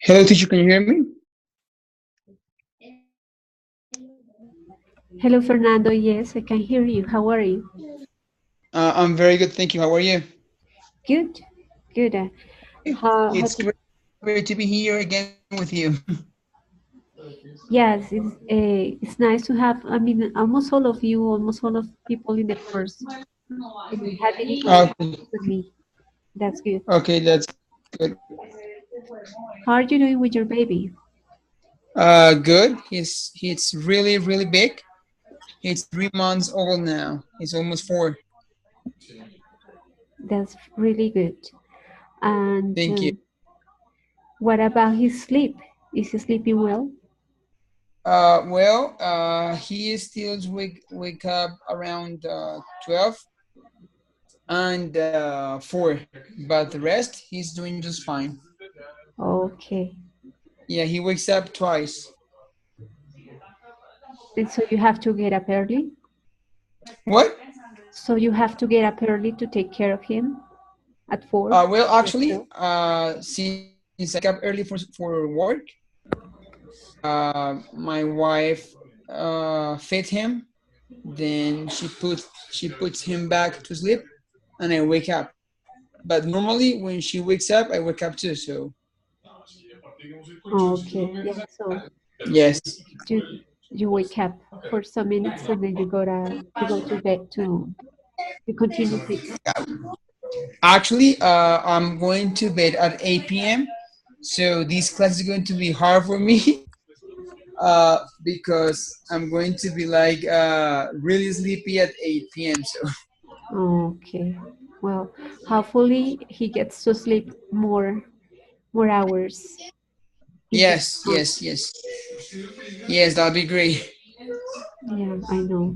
Hello, teacher. Can you hear me? Hello, Fernando. Yes, I can hear you. How are you? I'm very good, thank you. How are you? Good, good. How It's to, great to be here again with you. yes, it's nice to have, I mean, almost all of you, almost all of people in the course have been in contact Okay, with me. That's good. okay, that's good. How are you doing with your baby? Good. He's really big. He's 3 months old now. He's almost 4. That's really good. And Thank you. what about his sleep? Is he sleeping well? He still wake up around 12 and 4, but the rest he's doing just fine. Okay. Yeah, he wakes up twice. And so you have to get up early? What? So you have to get up early to take care of him at 4? Actually, since I wake up early for work, my wife fed him. Then she puts him back to sleep, and I wake up. But normally, when she wakes up, I wake up too. So Okay. Yeah. So yes, you you wake up for some minutes and then you go to bed to you continue sleep. actually, I'm going to bed at 8 p.m. So this class is going to be hard for me because I'm going to be like really sleepy at 8 p.m. So Okay. Well, hopefully he gets to sleep more hours in this yes, month. yes, yes, yes, that'll be great. Yeah, I know.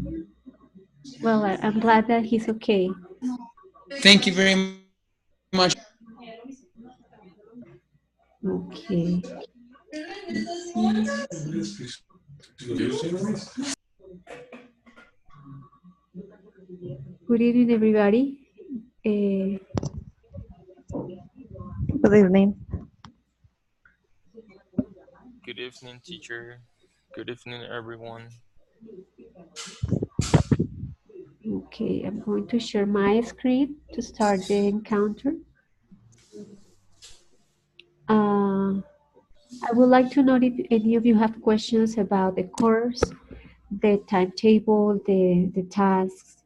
Well, I'm glad that he's okay. Thank you very much. Okay. Let's see. Good evening, everybody. Uh, Good evening. Good evening, teacher. Good evening, everyone. okay, I'm going to share my screen to start the encounter. Uh, I would like to know if any of you have questions about the course, the timetable, the tasks,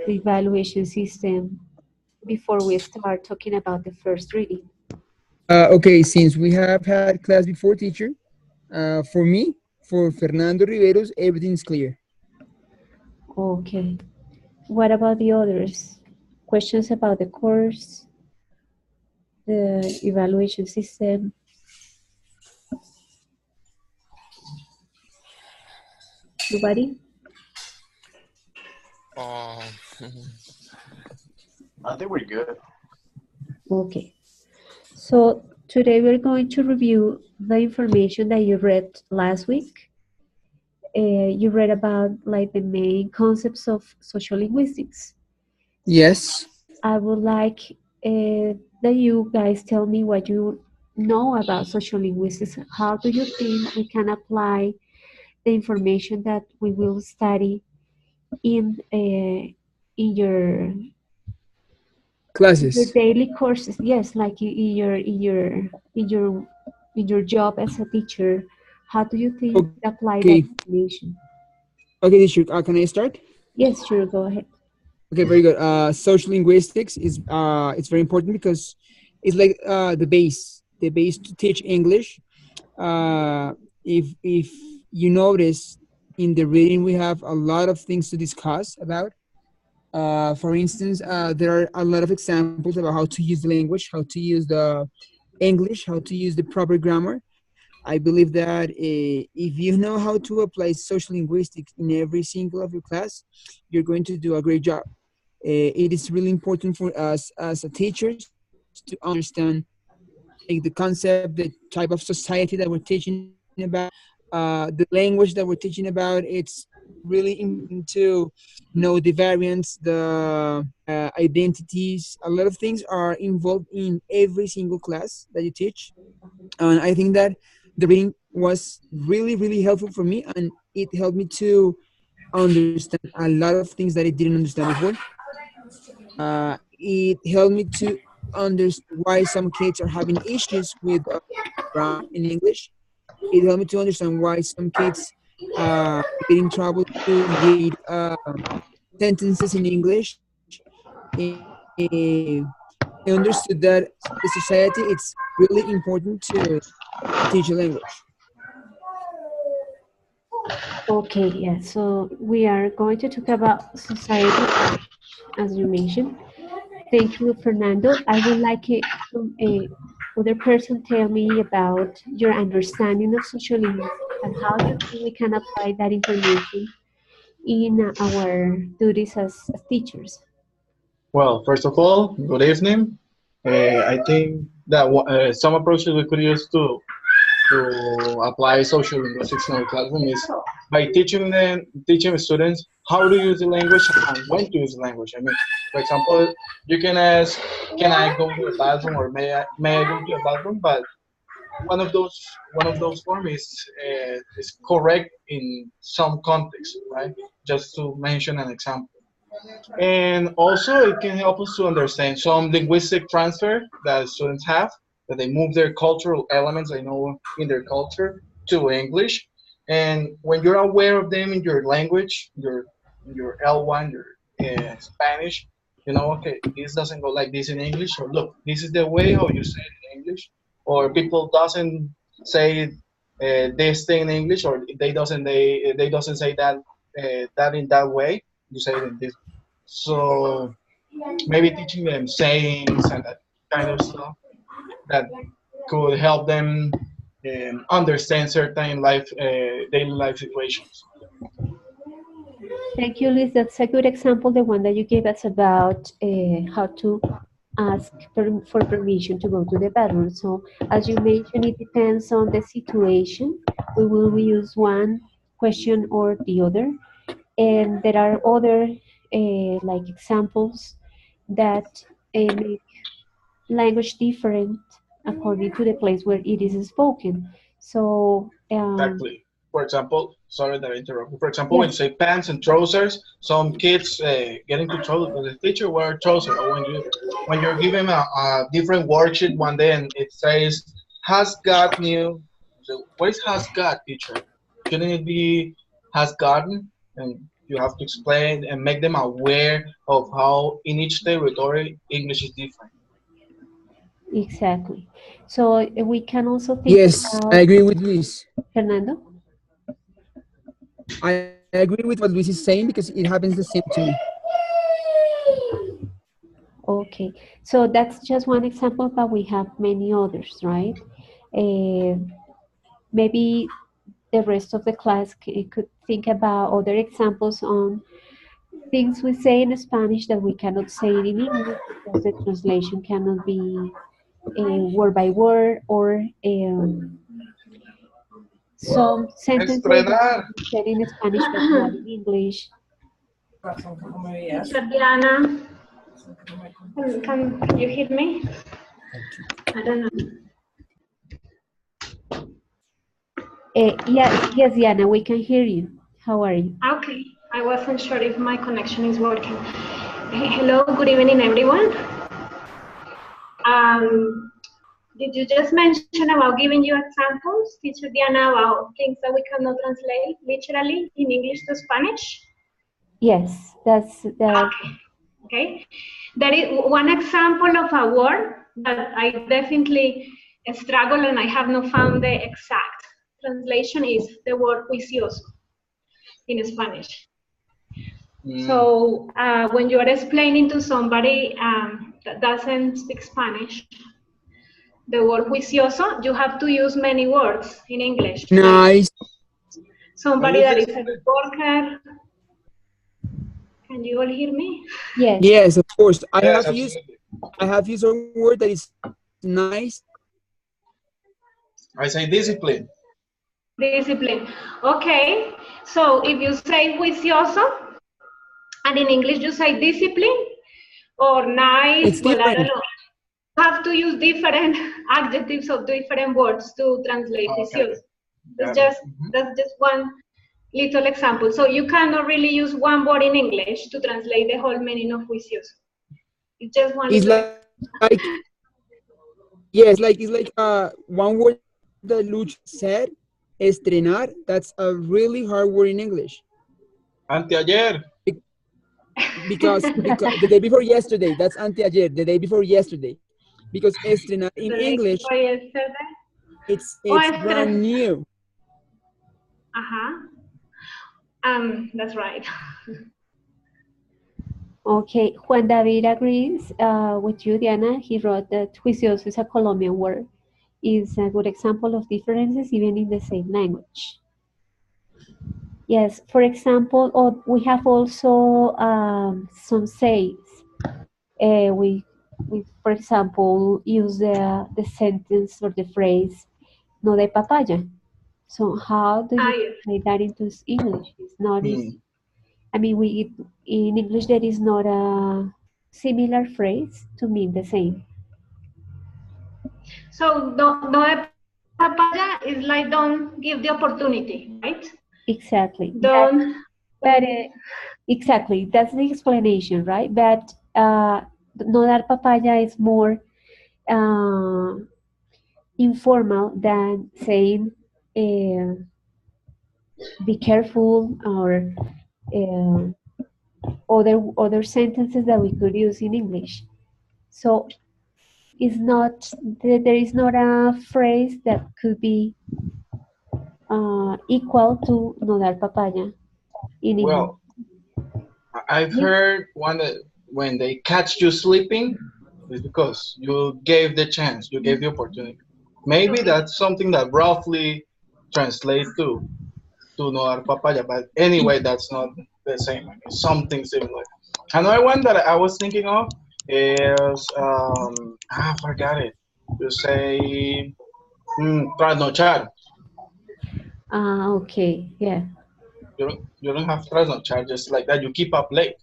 the evaluation system, before we start talking about the first reading. Okay, since we have had class before, teacher, for me, for Fernando Riveros, everything's clear. Okay. What about the others? Questions about the course, the evaluation system? Nobody? Um, I think we're good. Okay. So today we're going to review the information that you read last week. You read about like the main concepts of social linguistics. Yes. I would like that you guys tell me what you know about social linguistics. How do you think we can apply the information that we will study in your Classes. daily courses? Yes, like in your job as a teacher. How do you think Okay. you apply that information? Okay, teacher, can I start? Yes, sure, go ahead. Okay, very good. Social linguistics is it's very important because it's like the base to teach English. If you notice, In the reading, we have a lot of things to discuss about. For instance, there are a lot of examples about how to use the language, how to use the English, how to use the proper grammar. I believe that if you know how to apply social linguistics in every single of your class, you're going to do a great job. It is really important for us as a teachers to understand like the concept, the type of society that we're teaching about, the language that we're teaching about. It's really important to know the variants, the identities. A lot of things are involved in every single class that you teach, and I think that the reading was really, really helpful for me, and it helped me to understand a lot of things that I didn't understand before. It helped me to understand why some kids are having issues with grammar in English. It helped me to understand why some kids get in trouble to read sentences in English. I understood that the society it's really important to teach a language. Okay, yeah, so we are going to talk about society, as you mentioned. Thank you, Fernando. I would like it from a other person tell me about your understanding of social linguistics and how you think we can apply that information in our duties as teachers. Well, first of all, good evening. I think that some approaches we could use to apply social linguistics in our classroom is by teaching students how to use the language and when to use the language. I mean, for example, you can ask, "Can I go to the bathroom?" or "May I go to the bathroom?" But one of those forms is correct in some context, right? Just to mention an example. And also, it can help us to understand some linguistic transfer that students have, that they move their cultural elements they know in their culture to English. And when you're aware of them in your language, your L1, your Spanish, you know, okay, this doesn't go like this in English, or look, this is the way how you say it in English, or people doesn't say this thing in English, or they doesn't say that in that way. You say it in this. So maybe teaching them sayings and that kind of stuff that could help them understand certain daily life situations. Thank you, Liz. That's a good example, the one that you gave us about how to ask for permission to go to the bathroom. So, as you mentioned, it depends on the situation. We will use one question or the other. And there are other like examples that make language different according to the place where it is spoken. So, Exactly. For example, sorry that I interrupted. For example, when you yes, say pants and trousers, some kids get into trouble because the teacher wear trousers. Or when you're given a different worksheet one day and it says has got new. So what is has got, teacher? Shouldn't it be has gotten? And you have to explain and make them aware of how in each territory English is different. exactly. So we can also think Yes, I about agree with Luis. Fernando. I agree with what Luis is saying because it happens the same to me. Okay, so that's just one example, but we have many others, right? Uh, Maybe the rest of the class could think about other examples on things we say in Spanish that we cannot say it in English because the translation cannot be word by word, or some sentences that Estrenar. can be said in Spanish but not in English. Teacher Diana, can you hear me? I don't know. Yes, Diana, we can hear you. How are you? Okay, I wasn't sure if my connection is working. Hello, good evening, everyone. Did you just mention about giving you examples, Teacher Diana, about things that we cannot translate literally in English to Spanish? Yes, that's the. Okay, okay. That is one example of a word that I definitely struggle and I have not found the exact translation is the word juicioso. in Spanish. So when you are explaining to somebody that doesn't speak Spanish, the word juicioso, you have to use many words in English. Nice. Somebody that is a good worker. Can you all hear me? Yes. Yes, of course. Yes, I have used a word that is nice. I say discipline. Discipline. Okay. So if you say juicioso, and in English you say discipline or nice, It's well, I don't different. know. You have to use different adjectives or different words to translate juicioso. That's just one little example. So you cannot really use one word in English to translate the whole meaning of juicioso. It's just one It's little like yeah, it's like one word that Luch said, estrenar. That's a really hard word in English. Anteayer. Because the day before yesterday, that's anteayer, the day before yesterday. Because estrenar in the day English, before yesterday. it's brand new. That's right. Okay, Juan David agrees with you, Diana. He wrote that juicioso is a Colombian word. Is a good example of differences even in the same language. Yes, for example, we have also some says. We, for example, use the sentence or the phrase "no de papaya." So how do you Yes. translate that into English? It's not easy. I mean, in English there is not a similar phrase to mean the same. So no papaya is like don't give the opportunity, right? Exactly. Don't. But exactly, that's the explanation, right? But no dar papaya is more uh, informal than saying be careful or other sentences that we could use in English. So it's not there is not a phrase that could be equal to no dar papaya in English. Well, I've heard one that when they catch you sleeping, it's because you gave the chance, you gave the opportunity. Maybe that's something that roughly translates to no dar papaya, but anyway, that's not the same. I mean, something similar. Another one that I was thinking of is I forgot it. You say trasnochar. Okay, yeah. You don't have trasnochar just like that. You keep up late.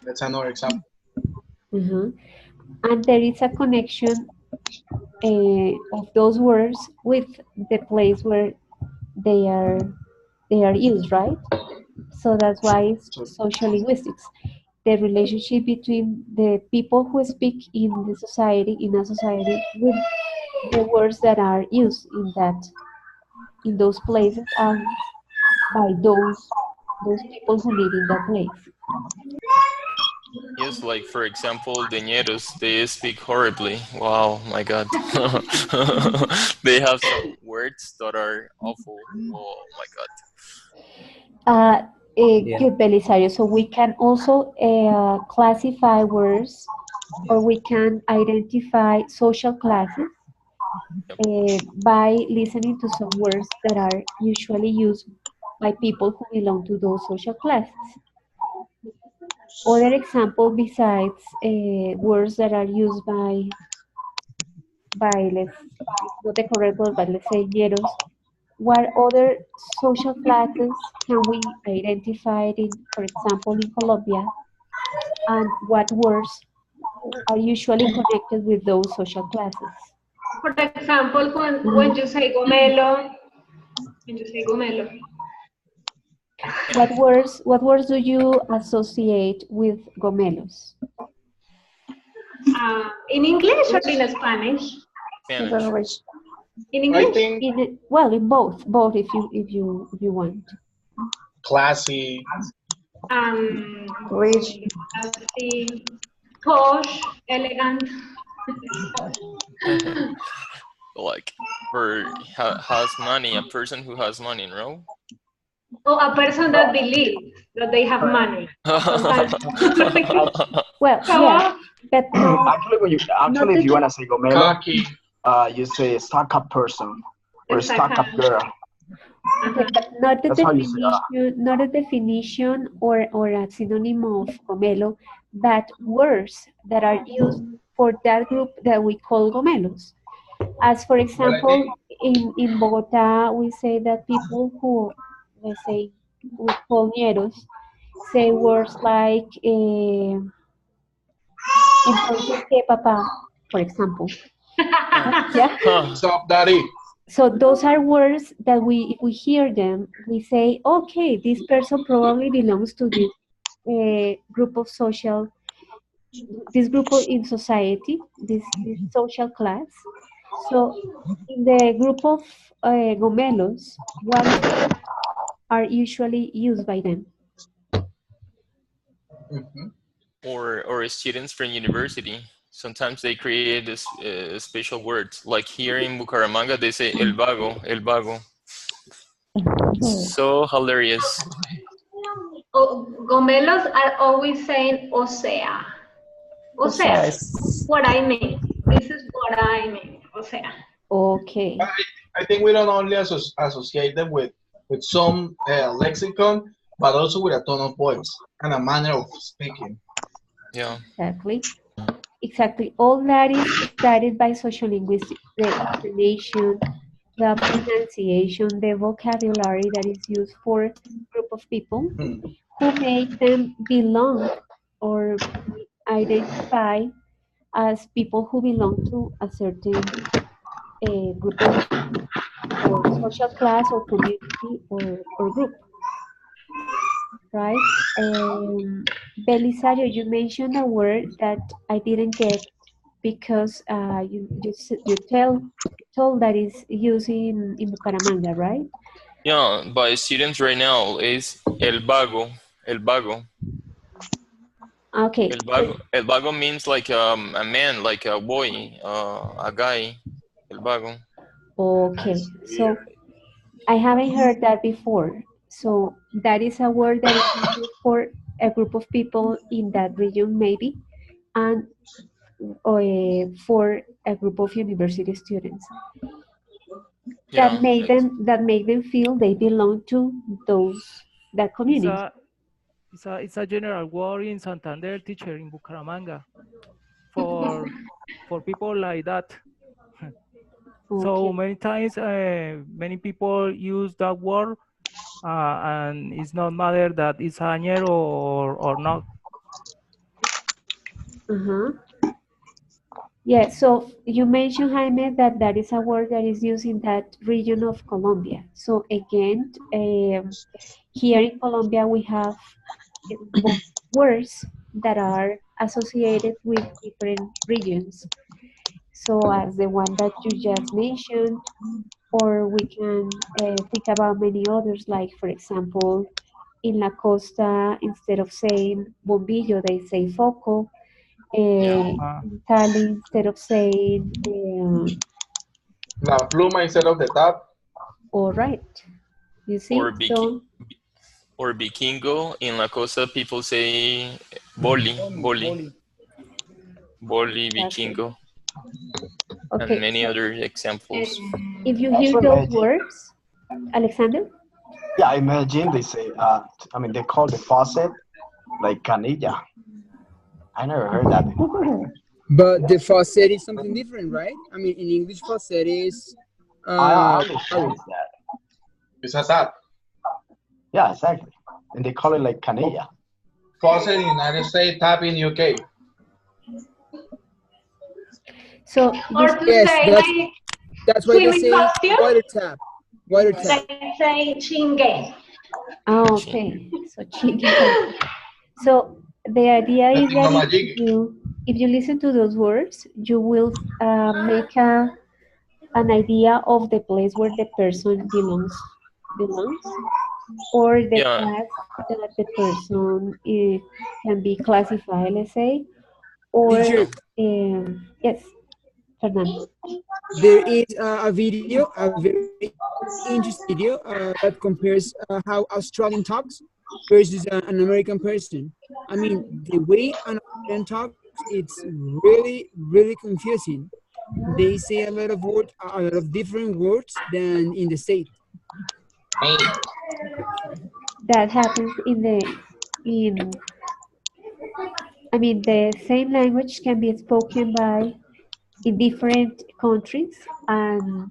That's another example. Mhm. And there is a connection of those words with the place where they are they are used, right? So that's why it's So, social linguistics. The relationship between the people who speak in a society, with the words that are used in those places and by those people who live in that place. Yes, like for example, the Ñeros, they speak horribly. Wow, my God. They have some words that are awful. Oh my God. Good, Belisario. So we can also classify words, or we can identify social classes Yep. by listening to some words that are usually used by people who belong to those social classes. Other example besides words that are used by it's not the correct word, but let's say ñeros, what other social classes can we identify in, for example, in Colombia, and what words are usually connected with those social classes? For example, when you say gomelo, when you say gomelo. What words do you associate with gomelos? In English or in Spanish? Spanish. In I English? think In both if you want. classy. Rich. Posh, elegant. Like for has money, a person who has money, no? Oh, a person that believes that they have money. Sometimes. Well, Come yeah, on. but no, not If the, you wanna say gomelo, Cocky. you say stuck up person or It's a stuck up kind. girl. okay, but not the That's how you say definition, not a definition or a synonym of gomelo, but words that are used for that group that we call gomelos. As for example, in Bogota, we say that people who, let's say, we call ñeros, say words like, entonces, ¿qué, papá? For example. Yeah. What's up, daddy? So those are words that if we hear them, we say, okay, this person probably belongs to this group of this group in society, this social class. So in the group of gomelos, what words are usually used by them? Or students from university. Sometimes they create this, special words. Like here in Bucaramanga, they say el vago, el vago. So hilarious. Oh, gomelos are always saying o sea. O sea, what I mean. This is what I mean. O sea. Okay. I think we don't only associate them with some lexicon, but also with a tone of voice and a manner of speaking. Yeah. Exactly. All that is studied by social linguistics, the intonation, the pronunciation, the vocabulary that is used for a group of people who make them belong or identify as people who belong to a certain group of or social class or community or group, right? Belisario, you mentioned a word that I didn't get because you told that is used in Bucaramanga, right? Yeah, by students right now is el vago, el vago. Okay. El vago means like a man, like a boy, a guy. El vago. Okay. So I haven't heard that before. So that is a word that is used for a group of people in that region, maybe, and for a group of university students Yeah. that make them feel they belong to that community. It's a general word in Santander, teacher, in Bucaramanga, for people like that. So many times, many people use that word, and it's not matter that it's añero or not. Yeah, so you mentioned, Jaime, that is a word that is used in that region of Colombia. So again, here in Colombia, we have words that are associated with different regions. So as the one that you just mentioned, or we can think about many others, like for example, in La Costa, instead of saying bombillo, they say foco. In Cali, instead of saying La pluma instead of the tap. all right, you see, Or Vikingo. In La Costa, people say boli, boli, boli, Vikingo, okay, and many other examples. If you hear those words, Alexander? Yeah, imagine they say, they call the faucet like canilla. I never heard that before. But the faucet is something different, right? I mean, in English, faucet is... I understand that. It's a tap. Yeah, exactly. And they call it like canilla. Faucet in the United States, tap in UK. So or to say like that's why they say water tap. Water tap. They say chingue. Oh, okay. So chingue. So the idea is that if you listen to those words, you will make an idea of the place where the person belongs, or the class that the person can be classified, let's say, or yes, Fernando. there is a video, a very interesting video that compares how Australian talks versus an American person. I mean, the way an Australian talks, it's really confusing. They say a lot of words, a lot of different words than in the state. That happens in I mean the same language can be spoken by in different countries, and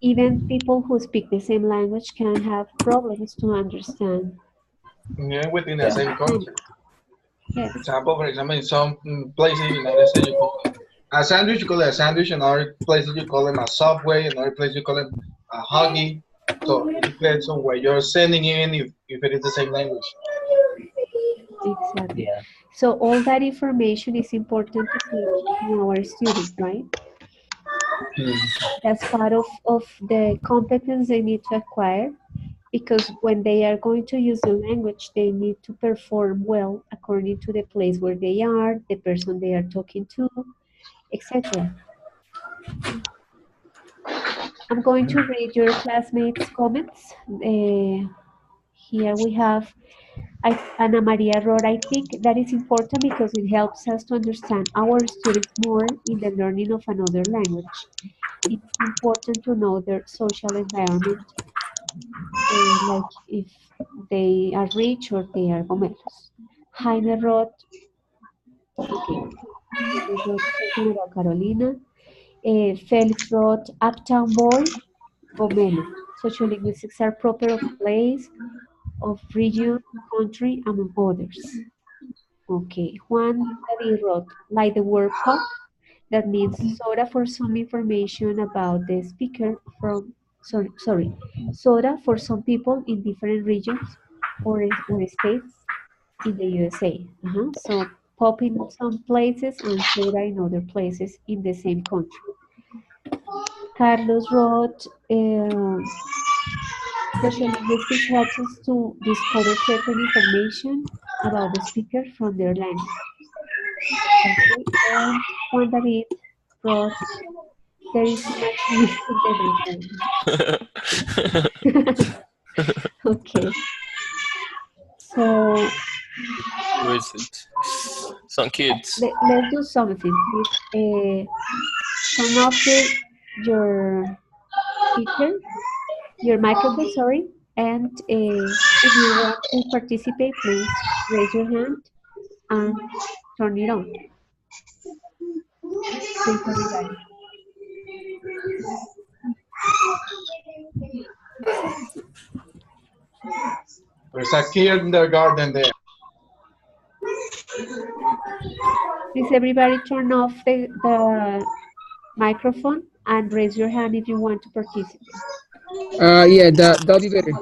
even people who speak the same language can have problems to understand. Yeah, within the Yeah. same country. Yes, Example, for example, in some places in the United States, you call a sandwich, you call it a sandwich. In other places, you call them a Subway. In other places, you call them a Huggy. So it depends on where you're sending in, if it is the same language. exactly. Yeah. So all that information is important to teach to our students, right? That's part of the competence they need to acquire, because when they are going to use the language, they need to perform well according to the place where they are, the person they are talking to, etc. I'm going to read your classmates' comments. Here we have Ana Maria wrote, I think that is important because it helps us to understand our students more in the learning of another language. It's important to know their social environment, like if they are rich or they are gomelos. Jaime wrote, okay, Jaime wrote something about Carolina. Felix wrote, Uptown Boy, gomelo. Sociolinguistics are proper of place, of region, country, among others. Okay, Juan David wrote, like the word pop, that means soda for some information about the speaker from, sorry, soda for some people in different regions or states in the USA. So pop in some places and soda in other places in the same country. Carlos wrote, social linguistics helps us to discover certain information about the speaker from their language. Okay, and Juan David wrote, there is too much noise in the background. Okay, so Who is it? Some kids. let's do something. Please turn off your speaker, your microphone, sorry, and if you want to participate, please raise your hand and turn it on. Please, everybody. There's a kindergarten there. Please, everybody, turn off the microphone and raise your hand if you want to participate. Yeah, that'll be better.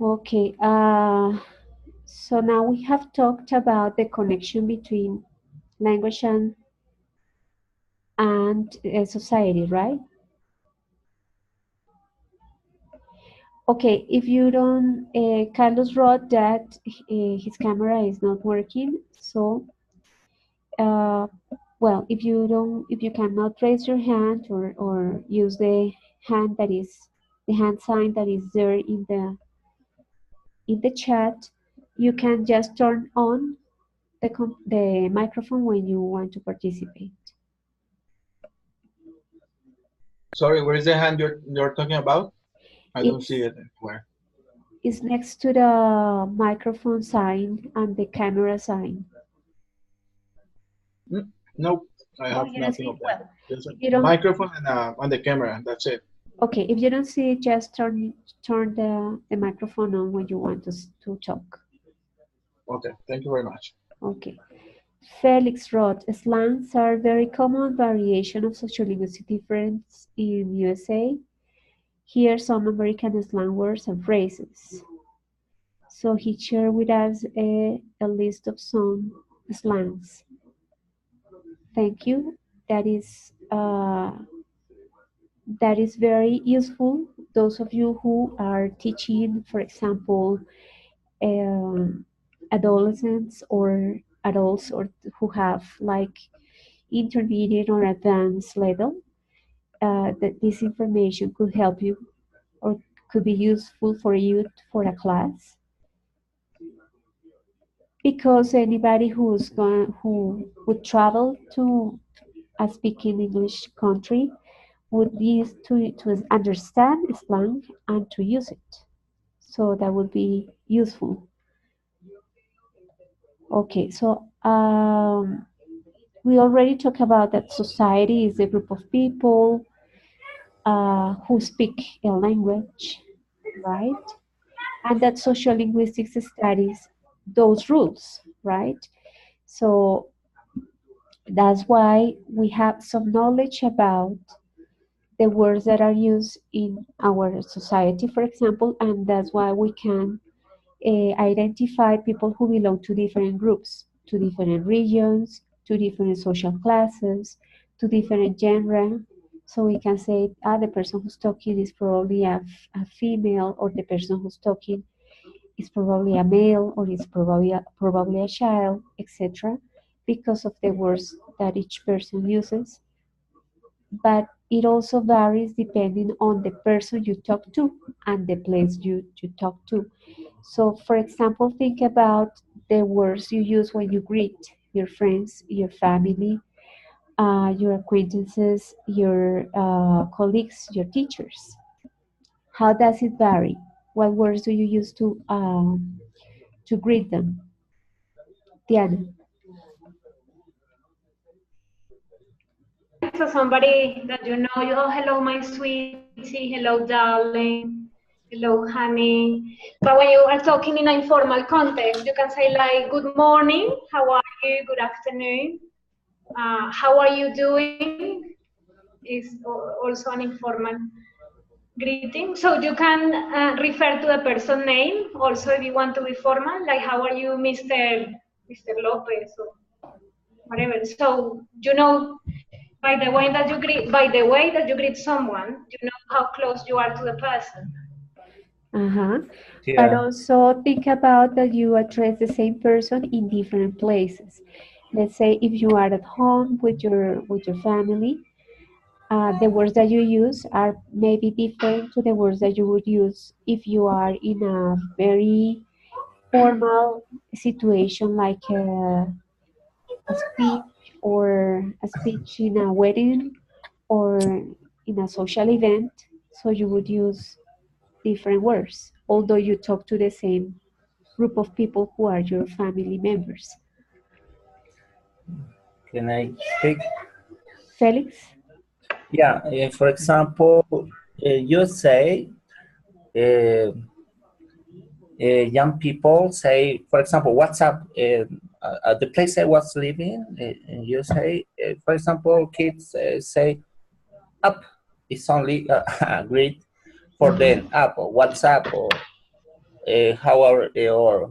Okay, so now we have talked about the connection between language and society, right? Okay, if you don't, Carlos wrote that his camera is not working, so uh, well, if you cannot raise your hand or use the the hand sign that is there in the chat, you can just turn on the microphone when you want to participate. Sorry, where is the hand you're talking about? I don't see It's it anywhere. it's next to the microphone sign and the camera sign. Nope, I Oh, have you don't nothing see? of that. Well, Just a if you don't, microphone and on the camera. That's it. okay, if you don't see it, just turn the microphone on when you want to talk. Okay, thank you very much. Okay. Felix wrote, slangs are very common variation of sociolinguistic difference in USA. Here some American slang words and phrases. So he shared with us a list of some slangs. Thank you. that is very useful. Those of you who are teaching, for example, um, adolescents or adults or who have like intermediate or advanced level, that this information could help you or could be useful for you for a class, because anybody who would travel to a speaking English country would need to understand slang and to use it. So that would be useful. Okay, so we already talked about that society is a group of people who speak a language, right? And that social linguistics studies those rules, right? So that's why we have some knowledge about the words that are used in our society, for example, and that's why we can identify people who belong to different groups, to different regions, to different social classes, to different genre. So we can say, the person who's talking is probably a female, or the person who's talking is probably a male, or is probably a child, etc., because of the words that each person uses. But it also varies depending on the person you talk to and the place you talk to. So, for example, think about the words you use when you greet your friends, your family, your acquaintances, your colleagues, your teachers. How does it vary? What words do you use to greet them? Diana. So somebody that you know, oh, hello, my sweetie, hello, darling, hello, honey. But when you are talking in an informal context, you can say like, good morning, how are you, good afternoon, how are you doing, is also an informal greeting. So you can refer to the person name also if you want to be formal, like, how are you, Mr. Lopez, or whatever. So you know, by the way that you greet someone, you know how close you are to the person. Uh-huh. But Yeah. also think about that you address the same person in different places. Let's say if you are at home with your family, the words that you use are maybe different to the words that you would use if you are in a very formal situation, like a speech or a speech in a wedding or in a social event. So you would use different words, although you talk to the same group of people who are your family members. Can I speak? Felix? Yeah. For example, you say uh, young people say, for example, WhatsApp. The place I was living, and you say, for example, kids say up. It's only great for Uh-huh. them. Up or WhatsApp or or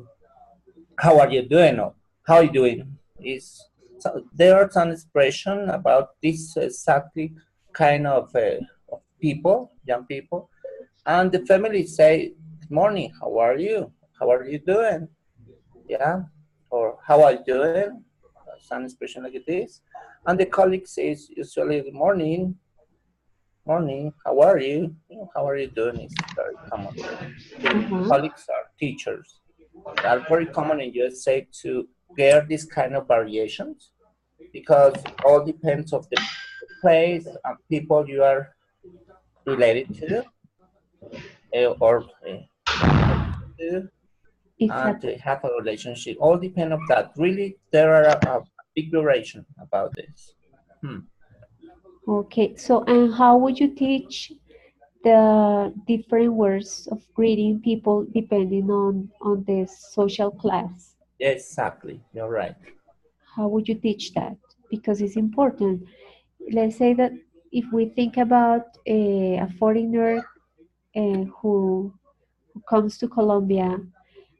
how are you doing or how are you doing is so there are some expression about this exactly kind of people, young people, and the family say good morning, how are you doing, yeah, or how are you doing, some expression like this, and the colleague says usually good morning, morning, how are you, how are you doing is very common. The Uh-huh. colleagues are teachers are very common in USA to get this kind of variations because all depends of the place and people you are related to or acquainted to and to Exactly. have a relationship. All depend of that. Really, there are a big variation about this. Hmm. Okay, so and how would you teach the different words of greeting people depending on the social class? Exactly, you're right. How would you teach that? Because it's important. Let's say that if we think about a foreigner who comes to Colombia,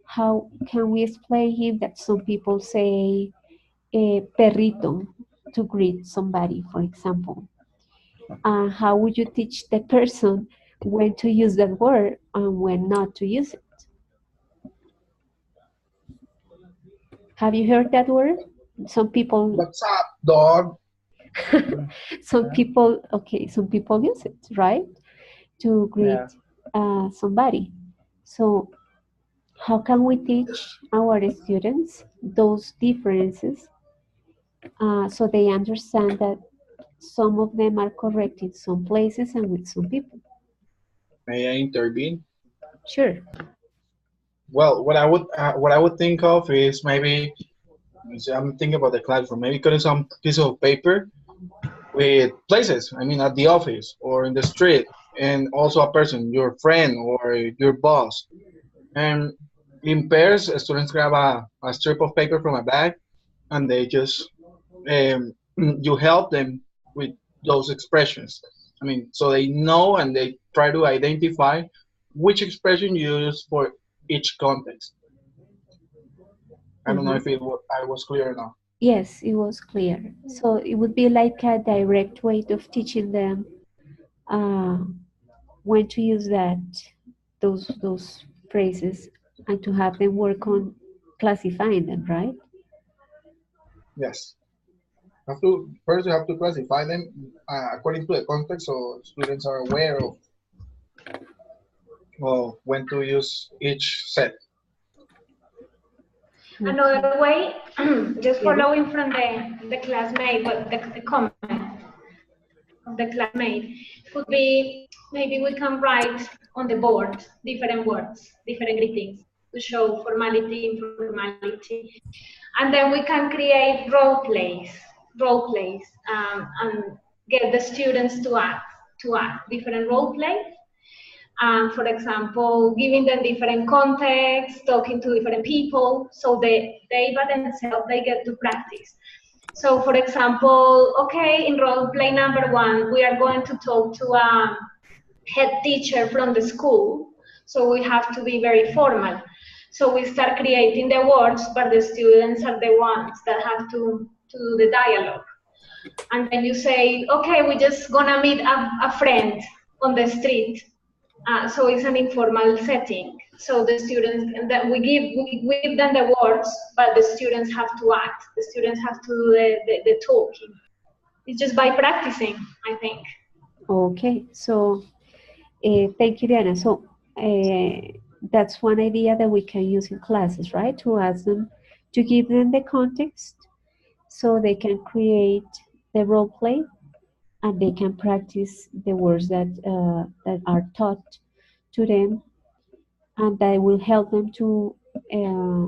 how can we explain him that some people say perrito to greet somebody, for example. How would you teach the person when to use that word and when not to use it? Have you heard that word? Some people. What's up, dog? Some people, okay, some people use it, right? To greet somebody. So how can we teach our students those differences so they understand that some of them are correct in some places and with some people? May I intervene? Sure. Well, what I would think of is maybe I'm thinking about the classroom. Maybe cutting some piece of paper with places. I mean, at the office or in the street, and also a person, your friend or your boss. And in pairs, students grab a strip of paper from a bag, and they just you help them with those expressions. I mean, so they know and they try to identify which expression you use for each context. I don't know if I was clear enough. Yes, it was clear. So it would be like a direct way of teaching them uh, when to use those phrases and to have them work on classifying them, right? Yes. Have to first you have to classify them according to the context, so students are aware of when to use each set. Another way, just following from the classmate, but the comment of the classmate could be, maybe we can write on the board different words, different greetings to show formality, informality, and then we can create role plays, and get the students to act different role plays. For example, giving them different contexts, talking to different people, so they by themselves, they get to practice. So for example, okay, in role play number 1, we are going to talk to a head teacher from the school, so we have to be very formal. So we start creating the words, but the students are the ones that have to do the dialogue. And then you say, okay, we're just gonna meet a friend on the street. So it's an informal setting. So the students, that we give them the words, but the students have to act. The students have to do the talking. It's just by practicing, I think. Okay, so thank you, Diana. So that's one idea that we can use in classes, right? To ask them, to give them the context so they can create the role play and they can practice the words that are taught to them, and that will help them to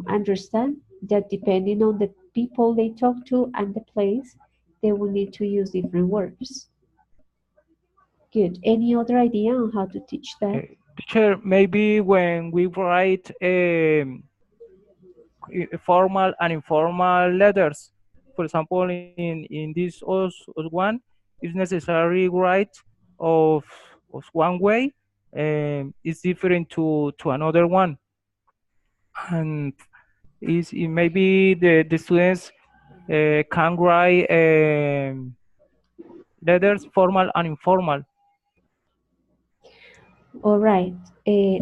understand that depending on the people they talk to and the place, they will need to use different words. Good. Any other idea on how to teach that? Teacher, maybe when we write formal and informal letters, for example, in this one, it's necessary write of one way, it's different to another one, and maybe the students can write letters formal and informal. All right.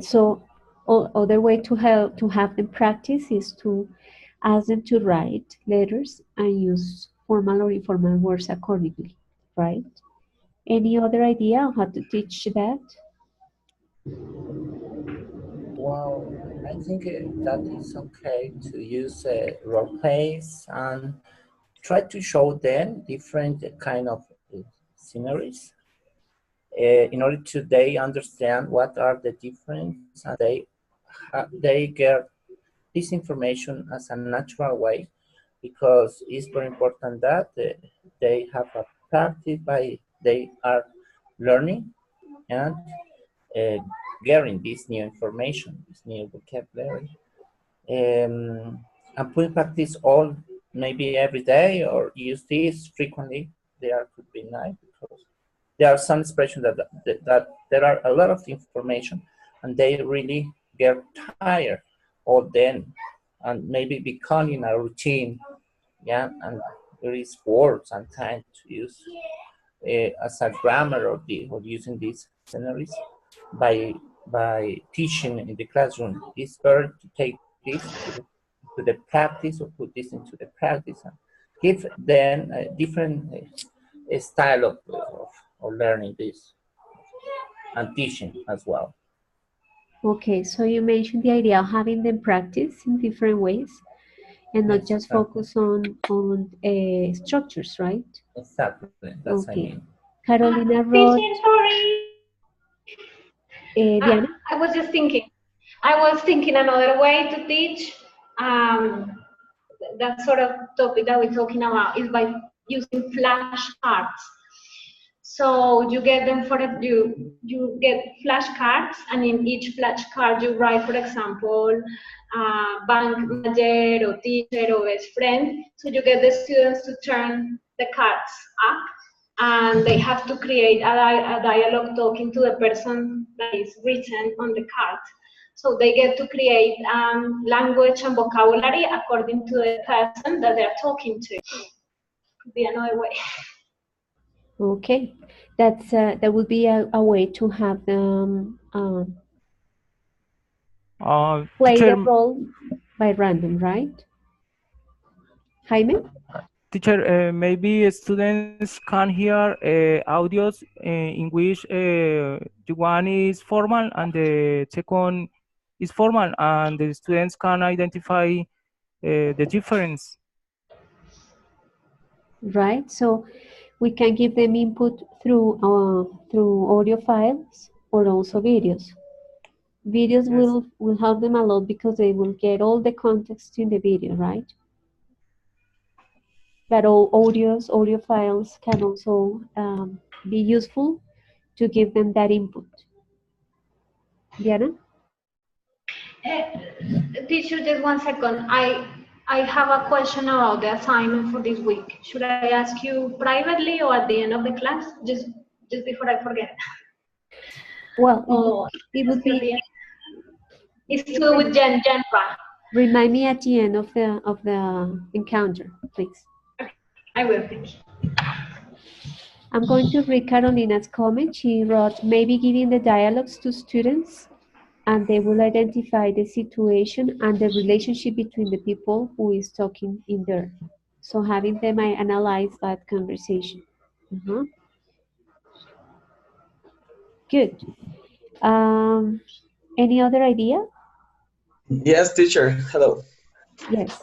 So other way to help to have them practice is to ask them to write letters and use formal or informal words accordingly, right? Any other idea on how to teach that? Well, I think that it's okay to use role plays and try to show them different kind of sceneries in order to they understand what are the difference, and they get this information as a natural way, because it's very important that they have a practice by they are learning and uh, getting this new information, this new vocabulary, and put in practice all, maybe every day, or use this frequently. There could be nice, because there are some expressions that there are a lot of information and they really get tired all then, and maybe becoming a routine, yeah, and there is words and time to use as a grammar or using these scenarios by teaching in the classroom. It's better to take this to the practice or put this into the practice and give them a different style of learning this and teaching as well. Okay, so you mentioned the idea of having them practice in different ways and not just focus on structures, right? Exactly, that's I Okay. mean. Carolina wrote. Teacher, sorry. Diana? I was just thinking. I was thinking another way to teach that sort of topic that we're talking about is by using flashcards. So you get them for you get flashcards, and in each flashcard you write, for example, bank manager or teacher or best friend. So you get the students to turn the cards up, and they have to create a dialogue talking to the person that is written on the card. So they get to create language and vocabulary according to the person that they're talking to. Could be another way. Okay, that would be a way to have them play Teacher, the role by random, right? Jaime? teacher, maybe students can hear audios in which the one is formal and the second is formal, and the students can identify the difference. Right, so we can give them input through audio files or also videos. Videos will help them a lot because they will get all the context in the video, right? But all audio files can also be useful to give them that input. Diana? Teacher, just 1 second. I have a question about the assignment for this week. Should I ask you privately or at the end of the class? Just before I forget. Well, it would be. It's to do with Genpa. Remind me at the end of the encounter, please. I will. Thank you. I'm going to read Carolina's comment. She wrote, maybe giving the dialogues to students and they will identify the situation and the relationship between the people who is talking in there. So having them analyze that conversation. Good. Any other idea? Yes, teacher. Hello. Yes.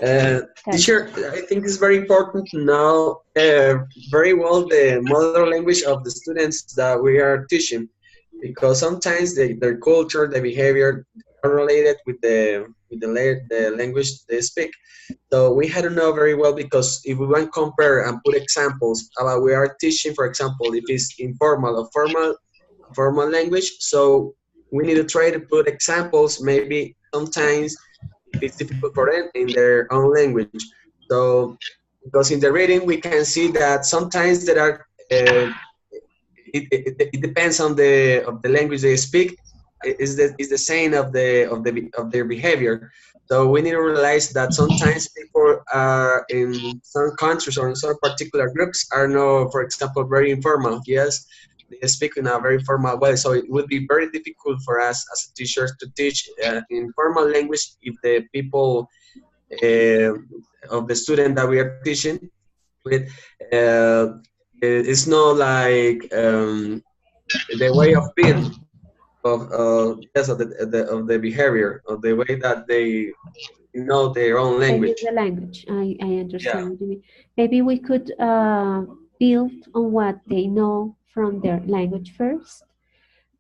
Teacher, I think it's very important to know very well the mother language of the students that we are teaching, because sometimes their culture, the behavior are related with the language they speak. So we had to know very well, because if we want to compare and put examples about we are teaching, for example, if it's informal or formal language, so we need to try to put examples, maybe sometimes if it's difficult for them in their own language. So, because in the reading we can see that sometimes there are, it depends on the language they speak, is the same of their behavior. So we need to realize that sometimes people are in some countries or in some particular groups are no, for example, very informal. Yes, they speak in a very formal way. So it would be very difficult for us as teachers to teach in formal language if the people of the student that we are teaching with it's not like the way of being of the behavior, of the way that they know their own language. The language. I understand what you mean. Maybe we could build on what they know from their language first,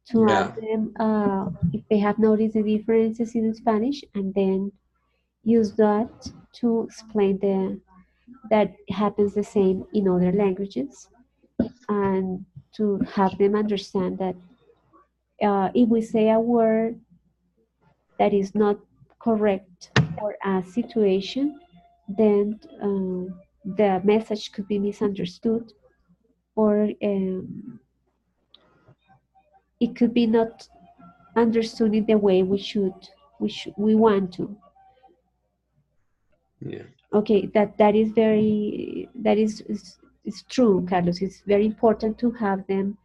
to ask them if they have noticed the differences in Spanish, and then use that to explain that happens the same in other languages, and to have them understand that if we say a word that is not correct for a situation, then the message could be misunderstood, or it could be not understood in the way we want to. Yeah. Okay, that is very is true, Carlos. It's very important to have them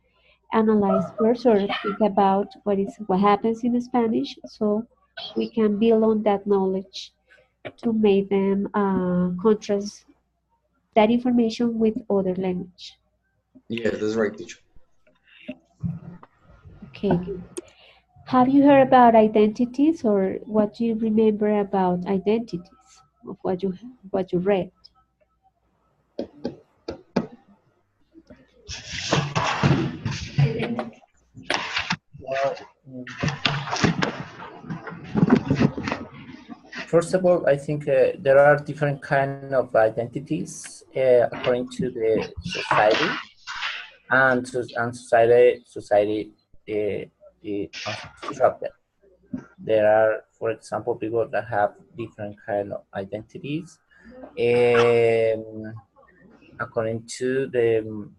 analyze first or think about what happens in Spanish, so we can build on that knowledge to make them contrast that information with other language. Yeah, that's right, teacher. Okay, good. Have you heard about identities, or what do you remember about identities of what you read? Well, first of all, I think there are different kind of identities according to the society, and society construct them. There are, for example, people that have different kind of identities according to the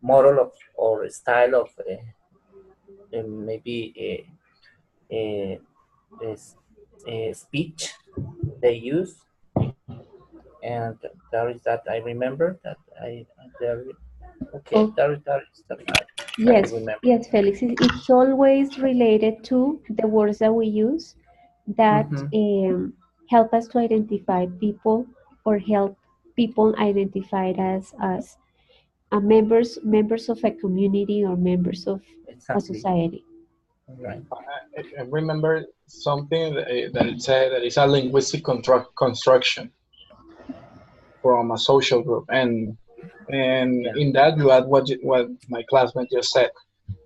model of or style of maybe speech they use, and there is that I remember that there. Okay, Oh, that is that I yes, remember. yes, Felix. It's always related to the words that we use that Mm-hmm. help us to identify people or help people identified as members of a community or members of a Exactly. society. Right. I remember something that it said that it's a linguistic construction from a social group, and Yeah. in that you add what my classmate just said,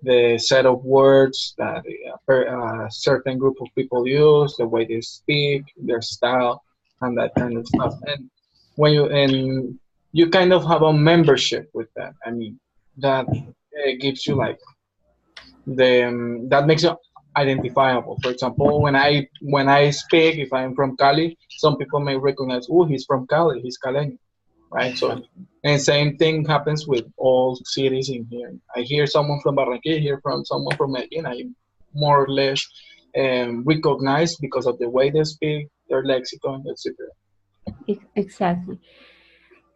the set of words that a certain group of people use, the way they speak, their style, and that kind of stuff. And when you kind of have a membership with that. I mean, that gives you like that makes you identifiable. For example, when I speak, if I'm from Cali, some people may recognize, oh, he's from Cali, he's Caleño, right? So, Exactly. and same thing happens with all cities in here. I hear someone from Barranquilla, I hear from someone from Medellin. I more or less recognize because of the way they speak, their lexicon, etc. Exactly.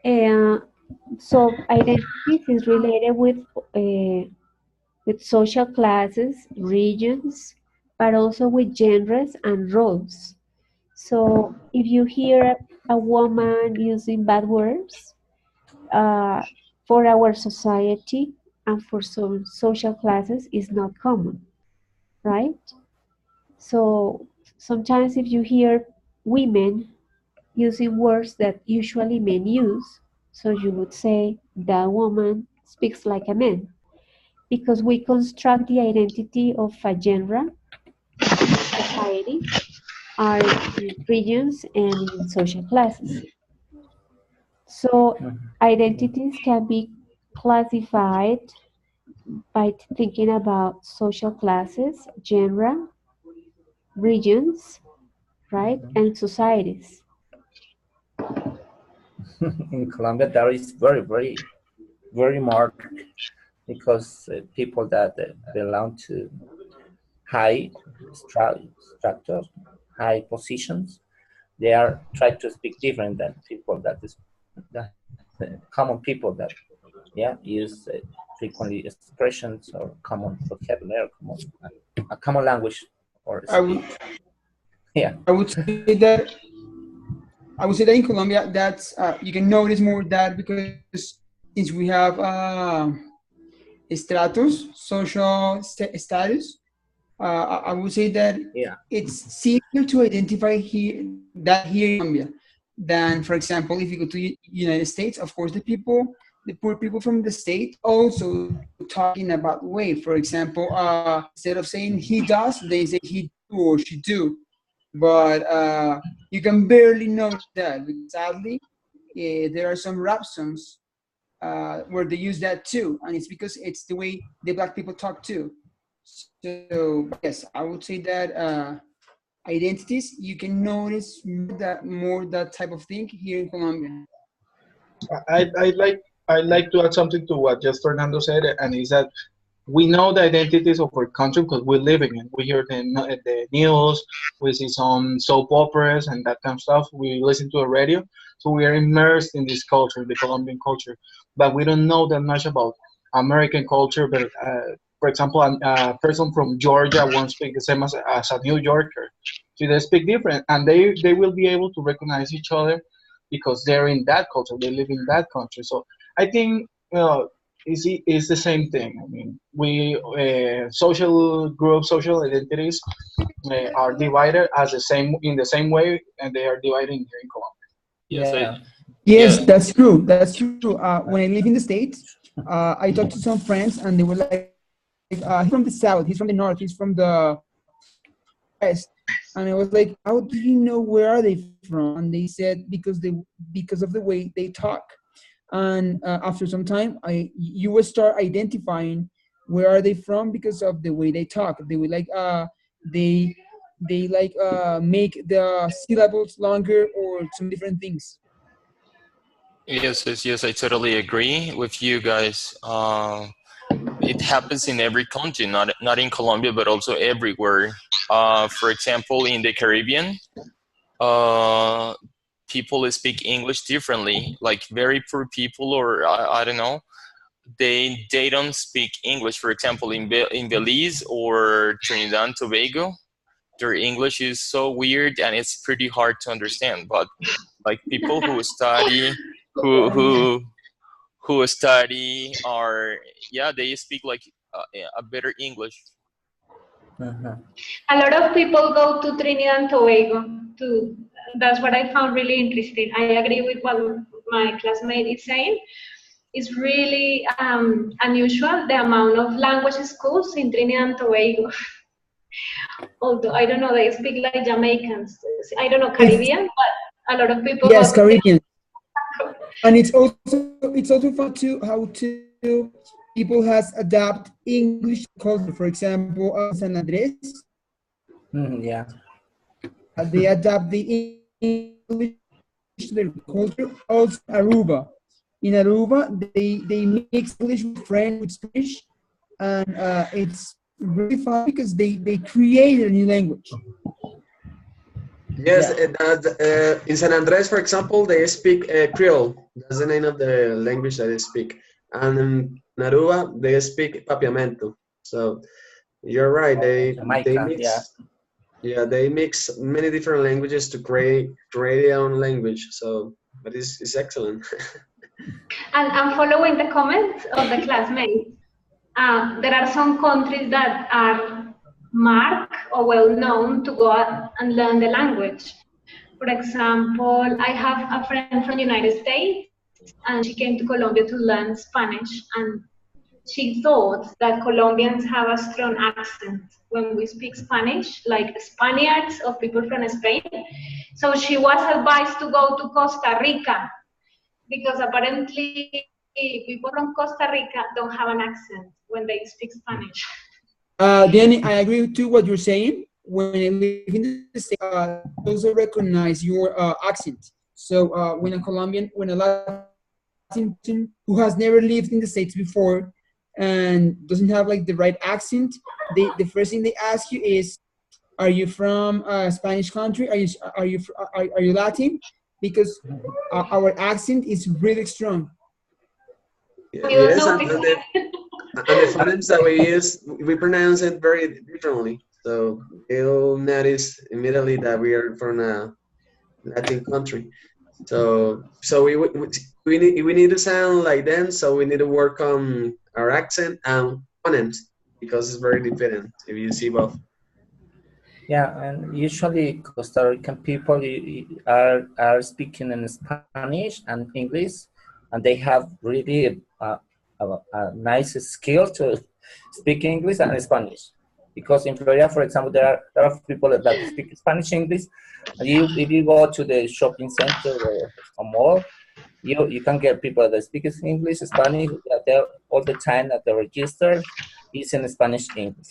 Uh, so identities is related with social classes, regions, but also with genres and roles. So if you hear a woman using bad words, uh, for our society and for some social classes is not common, right? So sometimes if you hear women using words that usually men use, so you would say that woman speaks like a man because we construct the identity of a genre in society, are in regions and in social classes. So identities can be classified by thinking about social classes, genre, regions, right, and societies. In Colombia, there is very marked because people that belong to high structures, high positions, they are try to speak different than people that is the common people that use frequently expressions or common vocabulary, a common language or I would speech. Yeah. I would say that I would say that in Colombia, that's you can notice more that because since we have status, social status, I would say that Yeah. it's simpler to identify here that here in Colombia than, for example, if you go to United States. Of course, the poor people from the state also talking about way. For example, instead of saying he does, they say he do or she do. But you can barely notice that because sadly, there are some rap songs where they use that too, and it's because it's the way the black people talk too. So, but yes, I would say that identities you can notice more that type of thing here in Colombia. I like to add something to what just Fernando said, and is that we know the identities of our country because we're living it. We hear the news, we see some soap operas and that kind of stuff. We listen to the radio, so we are immersed in this culture, the Colombian culture. But we don't know that much about American culture. But for example, a person from Georgia won't speak the same as a New Yorker. So they speak different, and they will be able to recognize each other because they're in that culture. They live in that country. So I think. Is the same thing. I mean, we social groups, social identities are divided as the same in the same way, and they are divided here in Colombia. Yes, Yeah. Yes, yeah. that's true. That's true. When I live in the States, I talked to some friends, and they were like, he's from the South, he's from the North, he's from the West, and I was like, how do you know where are they from? And they said because of the way they talk. And after some time, you will start identifying where are they from because of the way they talk. They will like they make the syllables longer or some different things. Yes, yes, yes, I totally agree with you guys. It happens in every country, not in Colombia, but also everywhere. For example, in the Caribbean, uh, people speak English differently. Like very poor people, or I don't know, they don't speak English. For example, in Belize or Trinidad and Tobago, their English is so weird and it's pretty hard to understand. But like people who study, who who who study are, yeah, they speak like a better English. Uh-huh. A lot of people go to Trinidad and Tobago too. That's what I found really interesting. I agree with what my classmate is saying. It's really unusual the amount of language schools in Trinidad and Tobago. Although I don't know, they speak like Jamaicans. I don't know It's Caribbean, but a lot of people go yes, to Caribbean, and it's also fun to how to people has adapt English culture. For example, San Andres, Yeah. they adapt the English to their culture. Also, Aruba. In Aruba, they mix English with French with Spanish, and it's really fun because they create a new language. Yes, Yeah. in San Andres, for example, they speak Creole. That's the name of the language that they speak. And in Aruba, they speak Papiamento. So you're right. They Jamaica. Yeah. mix. Yeah, they mix many different languages to create their own language. So, but it's excellent. and following the comments of the classmates, there are some countries that are marked or well known to go out and learn the language. For example, I have a friend from the United States, and she came to Colombia to learn Spanish, and she thought that Colombians have a strong accent when we speak Spanish, like Spaniards or people from Spain. So she was advised to go to Costa Rica because apparently people from Costa Rica don't have an accent when they speak Spanish. Danny, I agree to what you're saying. When I live in the States, they also recognize your accent. So when a Latin person who has never lived in the States before and doesn't have like the right accent, the first thing they ask you is, "Are you from a Spanish country? Are you Latin?" Because our accent is really strong. We don't Yes, notice it. and the phonics that we use, we pronounce it very differently. So they'll notice immediately that we are from a Latin country. So we need to sound like them. So we need to work on our accent and phonics because it's very different if you see both. Yeah, and usually Costa Rican people are speaking in Spanish and English, and they have really a nice skill to speak English and Spanish. Because in Florida, for example, there are people that speak Spanish, English, and if you go to the shopping center or mall, you can get people that speak English, Spanish, that they're all the time at the register is in Spanish English.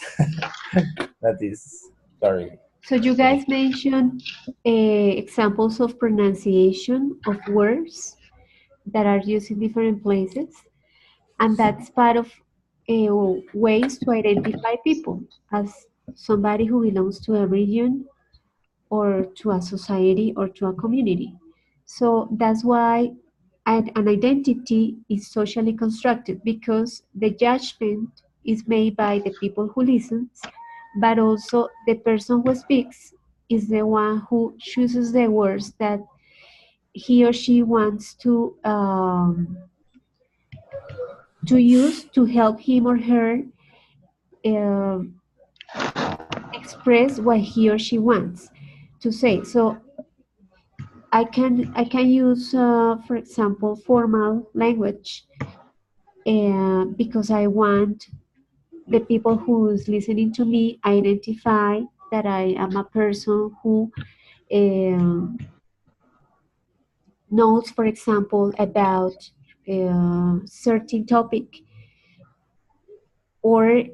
That is very. So you guys mentioned examples of pronunciation of words that are used in different places, and that's part of ways to identify people as somebody who belongs to a region or to a society or to a community. So that's why an identity is socially constructed, because the judgment is made by the people who listens, but also the person who speaks is the one who chooses the words that he or she wants to use to help him or her uh, express what he or she wants to say. So I can use, for example, formal language, because I want the people who's listening to me identify that I am a person who uh, knows, for example, about a certain topic, or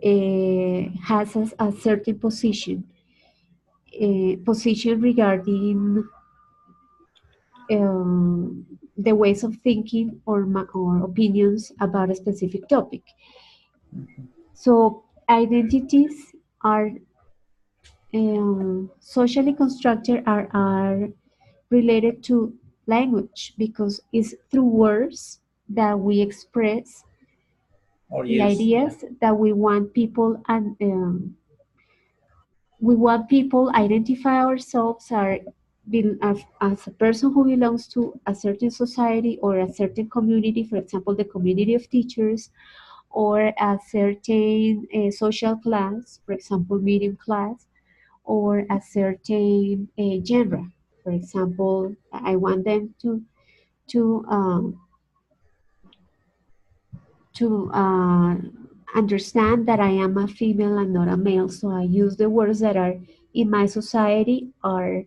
has a certain position regarding the ways of thinking or opinions about a specific topic. So identities are socially constructed, are related to language, because it's through words that we express or the use. Yeah. ideas that we want people, and we want people identify ourselves as a person who belongs to a certain society or a certain community, for example, the community of teachers, or a certain social class, for example, medium class, or a certain genre. For example, I want them to um, to understand that I am a female and not a male. So I use the words that are in my society are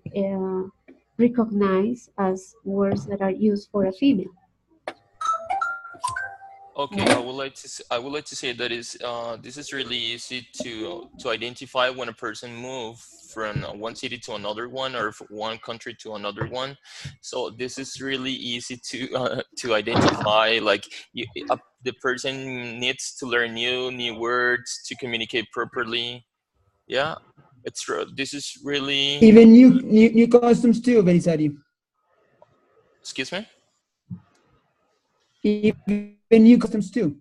recognized as words that are used for a female. Okay, Right? I would like to say that is this is really easy to identify when a person move from one city to another one, or from one country to another one. So this is really easy to identify. Like the person needs to learn new words to communicate properly. Yeah, this is really. Even new customs too, Belisari. Excuse me. Even new customs too.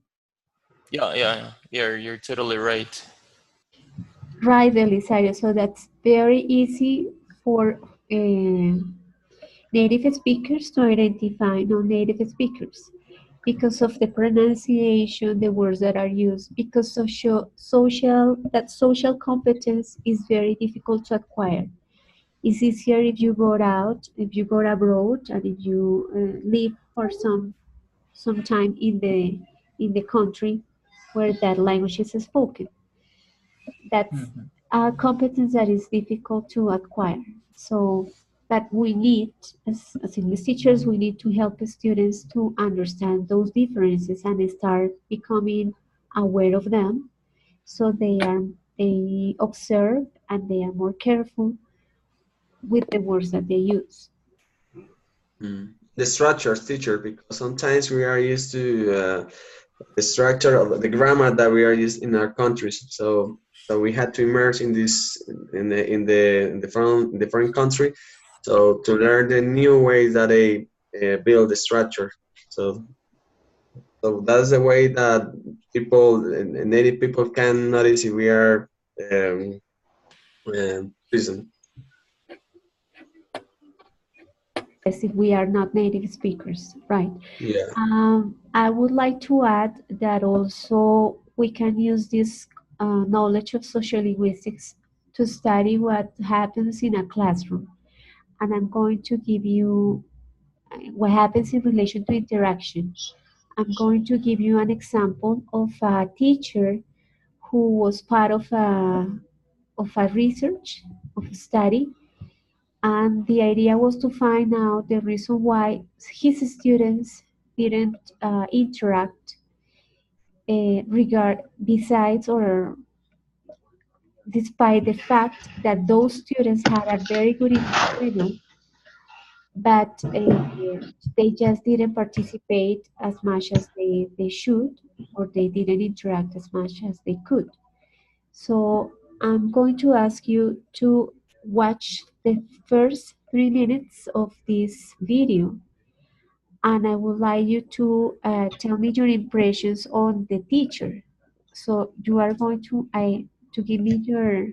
Yeah. You're totally right. Right, Belisario. So that's very easy for native speakers to identify non-native speakers because of the pronunciation, the words that are used, because social competence is very difficult to acquire. It's easier if you go out, if you go abroad, and if you live for some time in the country where that language is spoken. That's Mhm. a competence that is difficult to acquire. So, but we need, as English teachers, we need to help the students to understand those differences and start becoming aware of them, so they observe and they are more careful with the words that they use. The structures, teacher, because sometimes we are used to the structure of the grammar that we are used in our countries. So we had to immerse in this in the foreign country, so to learn the new ways that they build the structure. So that's the way that people, native people, can notice if we are prison. As if we are not native speakers, right? Yeah. I would like to add that also we can use this knowledge of social linguistics to study what happens in a classroom. And I'm going to give you what happens in relation to interaction. I'm going to give you an example of a teacher who was part of a research, of a study, and the idea was to find out the reason why his students didn't interact besides or despite the fact that those students had a very good English level, but they just didn't participate as much as they should or they didn't interact as much as they could. So I'm going to ask you to watch the first 3 minutes of this video, and I would like you to tell me your impressions on the teacher. So you are going to give me your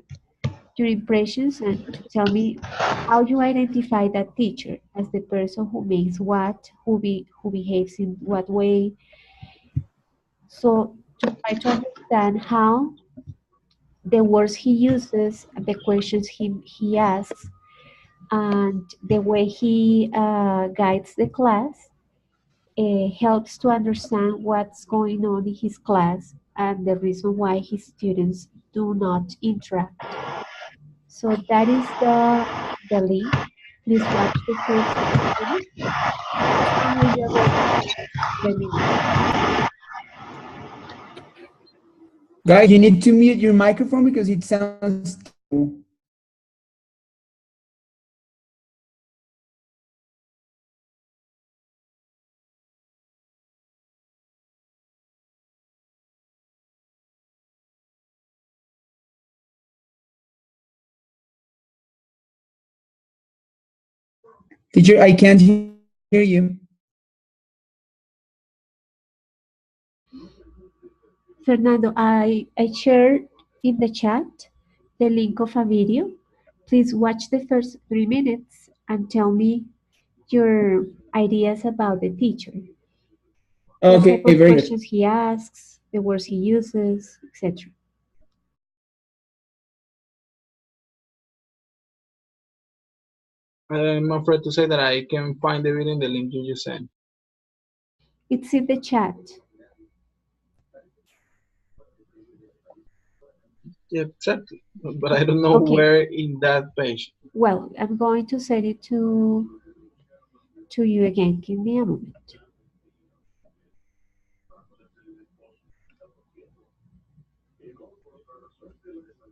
impressions and to tell me how you identify that teacher as the person who makes what, who behaves in what way. So to try to understand how the words he uses, the questions he asks, and the way he guides the class helps to understand what's going on in his class and the reason why his students do not interact. So that is the link. Please watch the first 3 minutes, and when you're ready, let me know. Guys, you need to mute your microphone because it sounds terrible. Teacher, I can't hear you. Fernando, I shared in the chat the link of a video. Please watch the first 3 minutes and tell me your ideas about the teacher. What Okay, type of very good. questions he asks, the words he uses, etc. I'm afraid to say that I can find the video in the link you just sent. It's in the chat. Yeah, exactly. But I don't know Okay. where in that page. Well, I'm going to send it to you again. Give me a moment.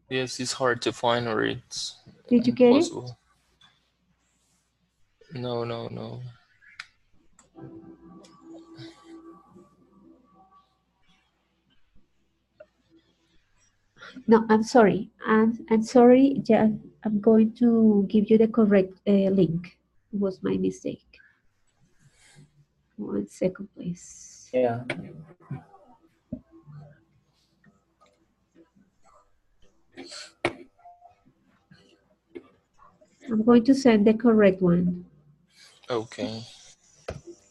Yes, it's hard to find, or it's Did you get it? impossible. No, no, no. No, I'm sorry. I'm sorry. I'm going to give you the correct link. It was my mistake. 1 second, please. Yeah. I'm going to send the correct one. Okay,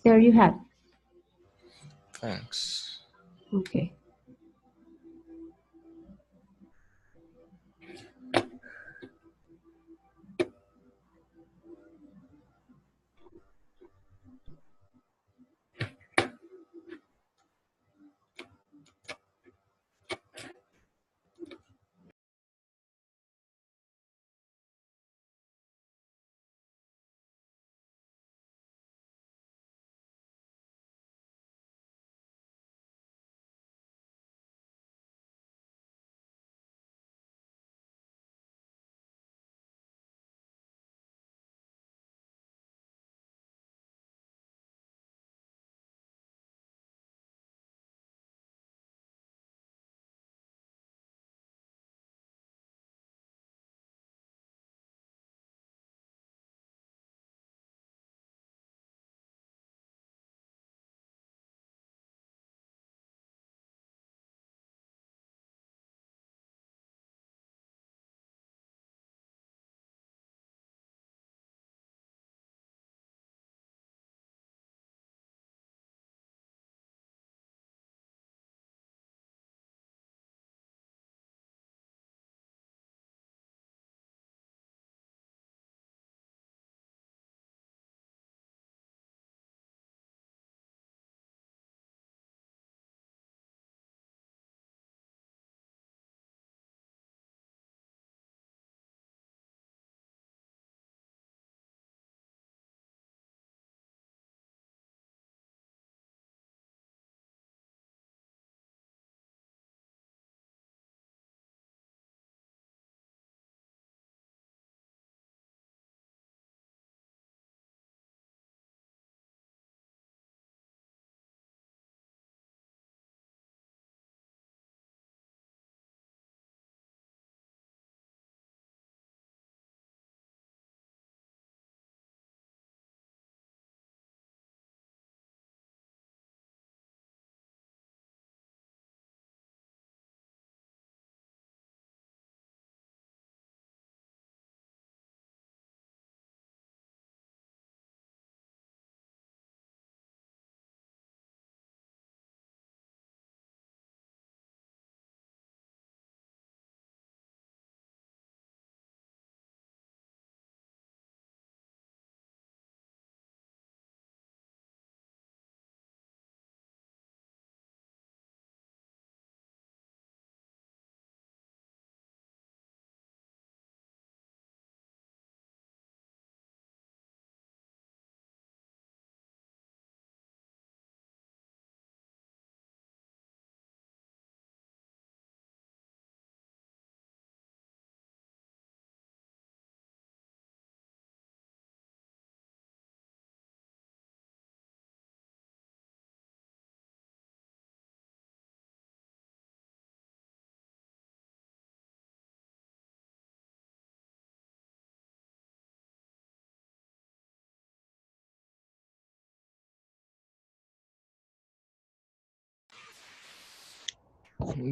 There you have. thanks. Okay.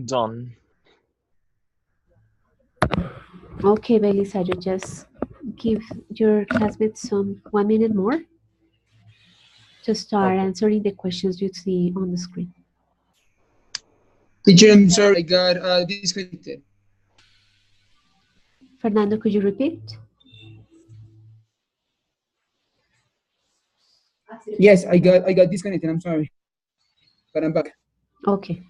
Done. Okay, Belisa, you just give your classmates some 1 minute more to start answering the questions you see on the screen. Teacher, I'm sorry, I got disconnected. Fernando, could you repeat? Yes, I got disconnected. I'm sorry, but I'm back. Okay.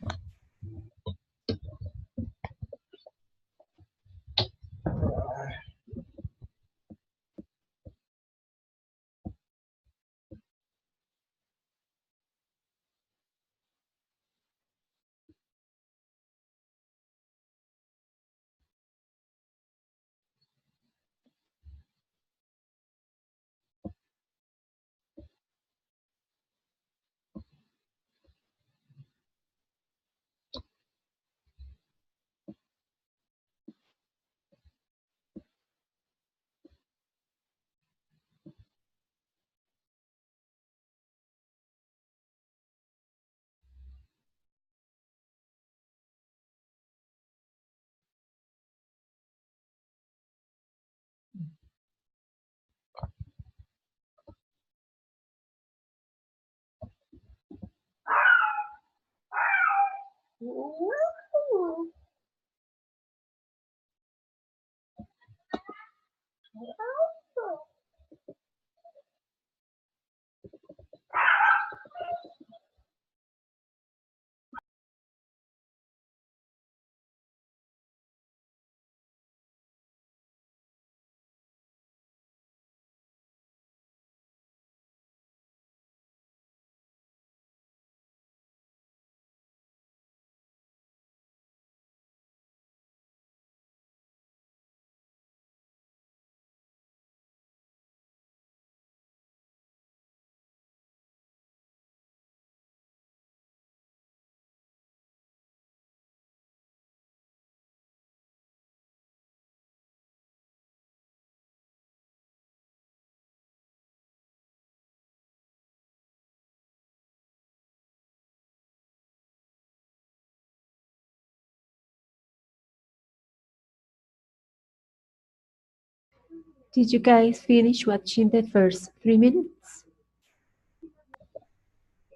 Did you guys finish watching the first 3 minutes?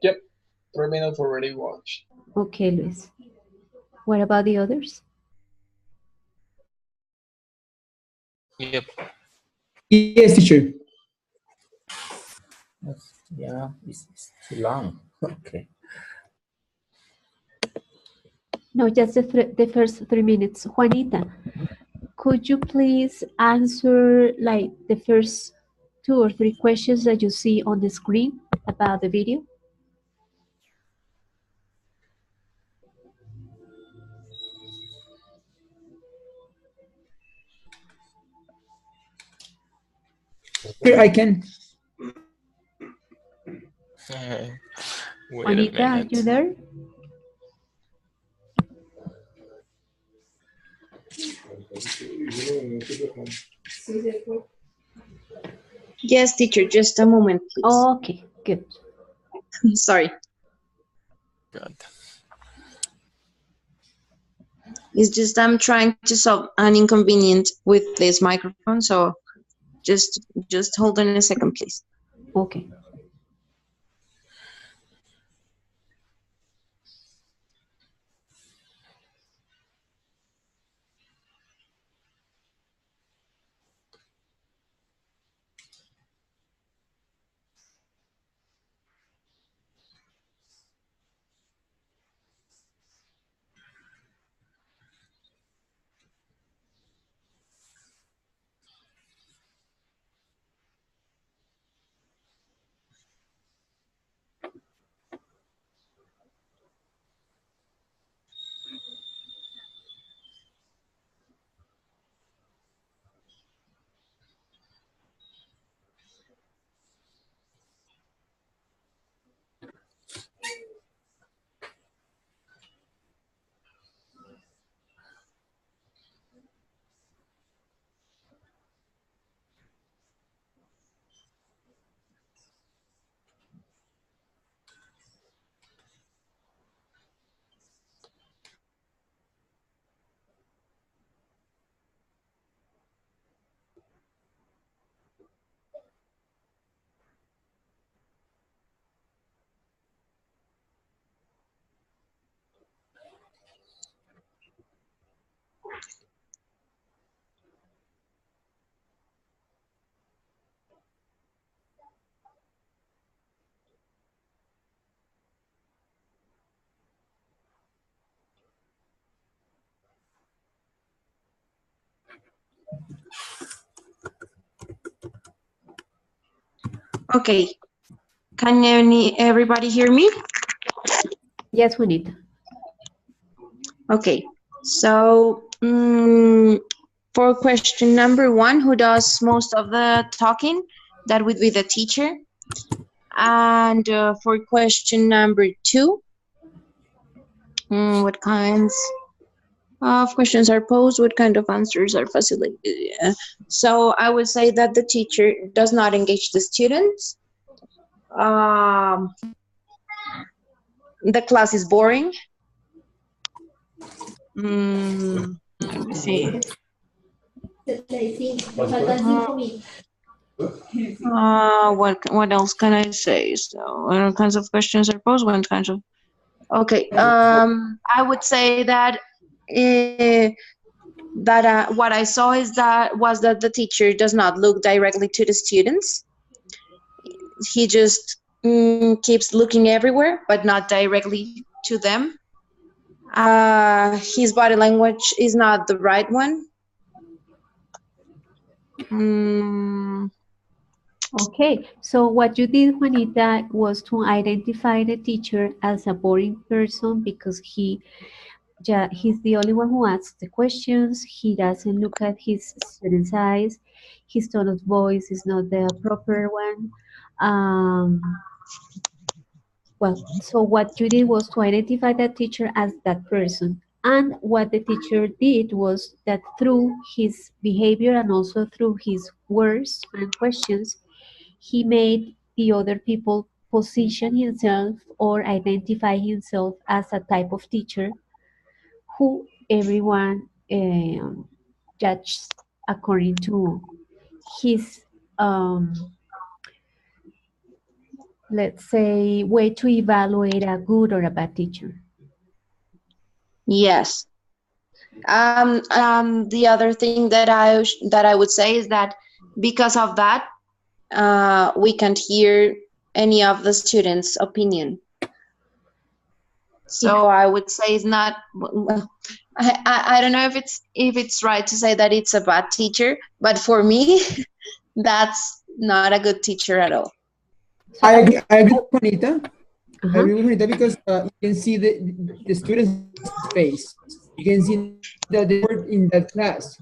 Yep, 3 minutes already watched. Okay, Luis. What about the others? Yep. Yes, teacher. Yeah, it's too long. Okay. No, just the first 3 minutes. Juanita, could you please answer like the first 2 or 3 questions that you see on the screen about the video? Here I can. Wait a Juanita, are minute. you there? Yes, teacher, just a moment, please. Okay, good. Sorry. God. It's just I'm trying to solve an inconvenience with this microphone, so just hold on a second, please. Okay. Okay. Can everybody hear me? Yes, we need. Okay. So for question number 1, who does most of the talking? That would be the teacher. And for question number 2, what kinds of questions are posed? What kind of answers are facilitated? So I would say that the teacher does not engage the students. The class is boring. Let me see. What else can I say? So what kinds of questions are posed? What kinds of okay. I would say that what I saw is that the teacher does not look directly to the students. He just keeps looking everywhere, but not directly to them. His body language is not the right one. Okay, so what you did, Juanita, was to identify the teacher as a boring person because he's the only one who asks the questions. He doesn't look at his students' eyes. His tone of voice is not the proper one. Well, so what you did was to identify that teacher as that person. And what the teacher did was that through his behavior and also through his words and questions, he made the other people position himself or identify himself as a type of teacher who everyone judges according to his let's say way to evaluate a good or a bad teacher. Yes. The other thing that I would say is that because of that, we can't hear any of the students' opinion. So I would say it's not. I don't know if it's right to say that it's a bad teacher, but for me, that's not a good teacher at all. I agree with Juanita. I agree with Juanita because you can see the student's face. You can see that they were in that class.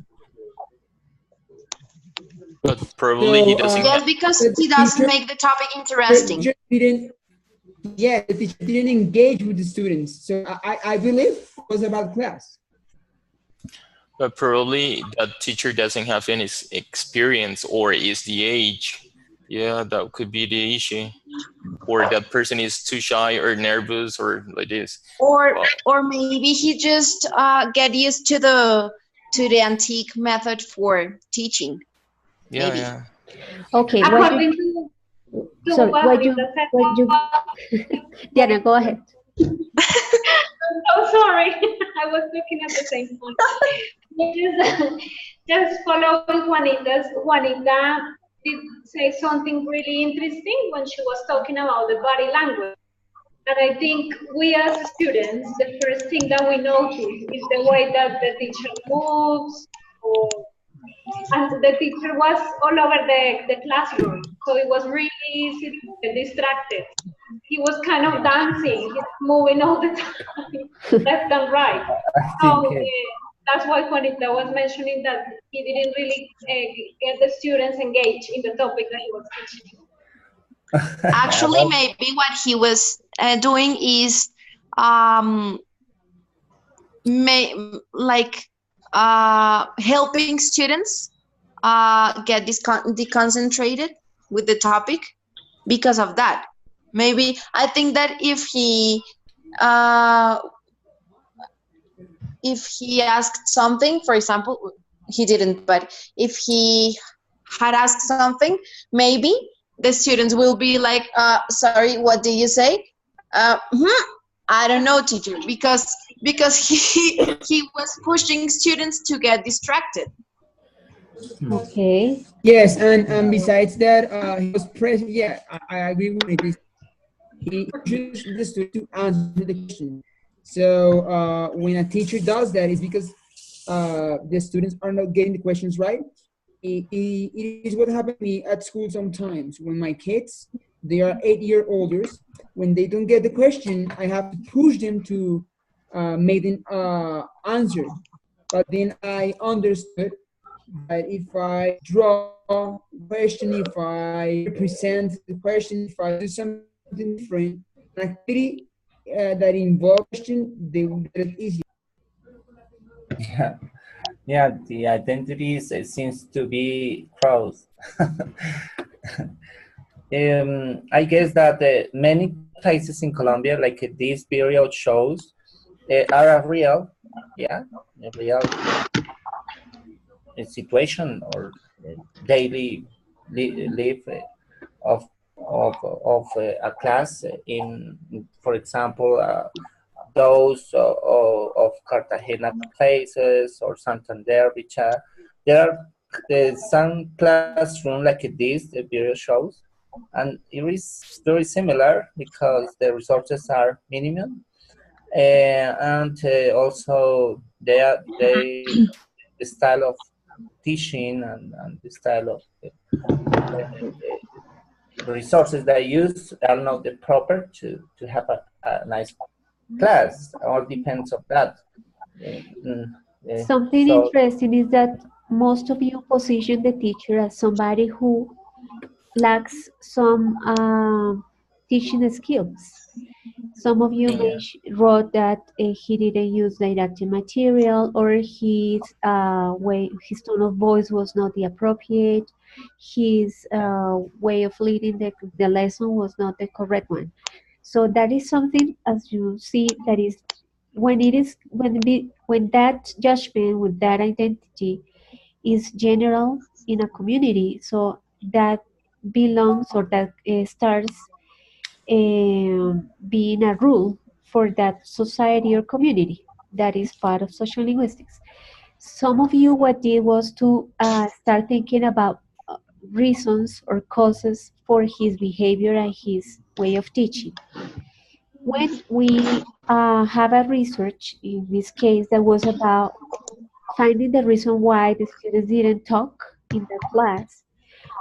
But probably he doesn't. Yes, because he doesn't make the topic interesting. The teacher didn't engage with the students. So I believe it was about class. But probably that teacher doesn't have any experience or is the age. Yeah, that could be the issue. Or that person is too shy or nervous or like this. Or maybe he just get used to the antique method for teaching. Yeah, maybe. yeah. Okay. Diana, go ahead. Oh, sorry. I was looking at the same one. Just following Juanita did say something really interesting when she was talking about the body language. And I think we as students, the first thing that we notice is the way that the teacher moves, and the teacher was all over the classroom, so it was really easy to get distracted. He was kind of dancing, he's moving all the time, left and right. So that's why Juanita was mentioning that he didn't really get the students engaged in the topic that he was teaching. Actually, maybe what he was doing is helping students get deconcentrated with the topic because of that. Maybe I think that if he asked something, for example, he didn't, but if he had asked something, maybe the students will be like, sorry, what did you say? I don't know, teacher, because he was pushing students to get distracted. Okay. Yes, and besides that, he was present. Yeah, I agree with this. He pushes the student to answer the question. So when a teacher does that, it's because the students are not getting the questions right. It is what happened to me at school sometimes when my kids, they are 8 year olders, when they don't get the question, I have to push them to make them answer. But then I understood that if I draw question, if I represent the question, if I do something different, an activity that involves question, they will get it easier. Yeah, yeah, the identities seems to be crossed. I guess that many places in Colombia, like these period shows, are a real, yeah, a real situation or daily life of a class in, for example, those of Cartagena places or Santander, which there are some classroom like this, the video shows, and it is very similar because the resources are minimum, and also the style of teaching and the style of resources that I use are not the proper to have a nice class. All depends on that. Something So interesting is that most of you position the teacher as somebody who lacks some teaching skills. Some of you Yeah. wrote that he didn't use didactic material, or his tone of voice was not the appropriate, his way of leading the lesson was not the correct one. So that is something, as you see, that is when that judgment, with that identity, is general in a community. So that belongs, or that starts being a rule for that society or community. That is part of social linguistics. Some of you, what did was to start thinking about reasons or causes for his behavior and his way of teaching. When we have a research, in this case, that was about finding the reason why the students didn't talk in the class,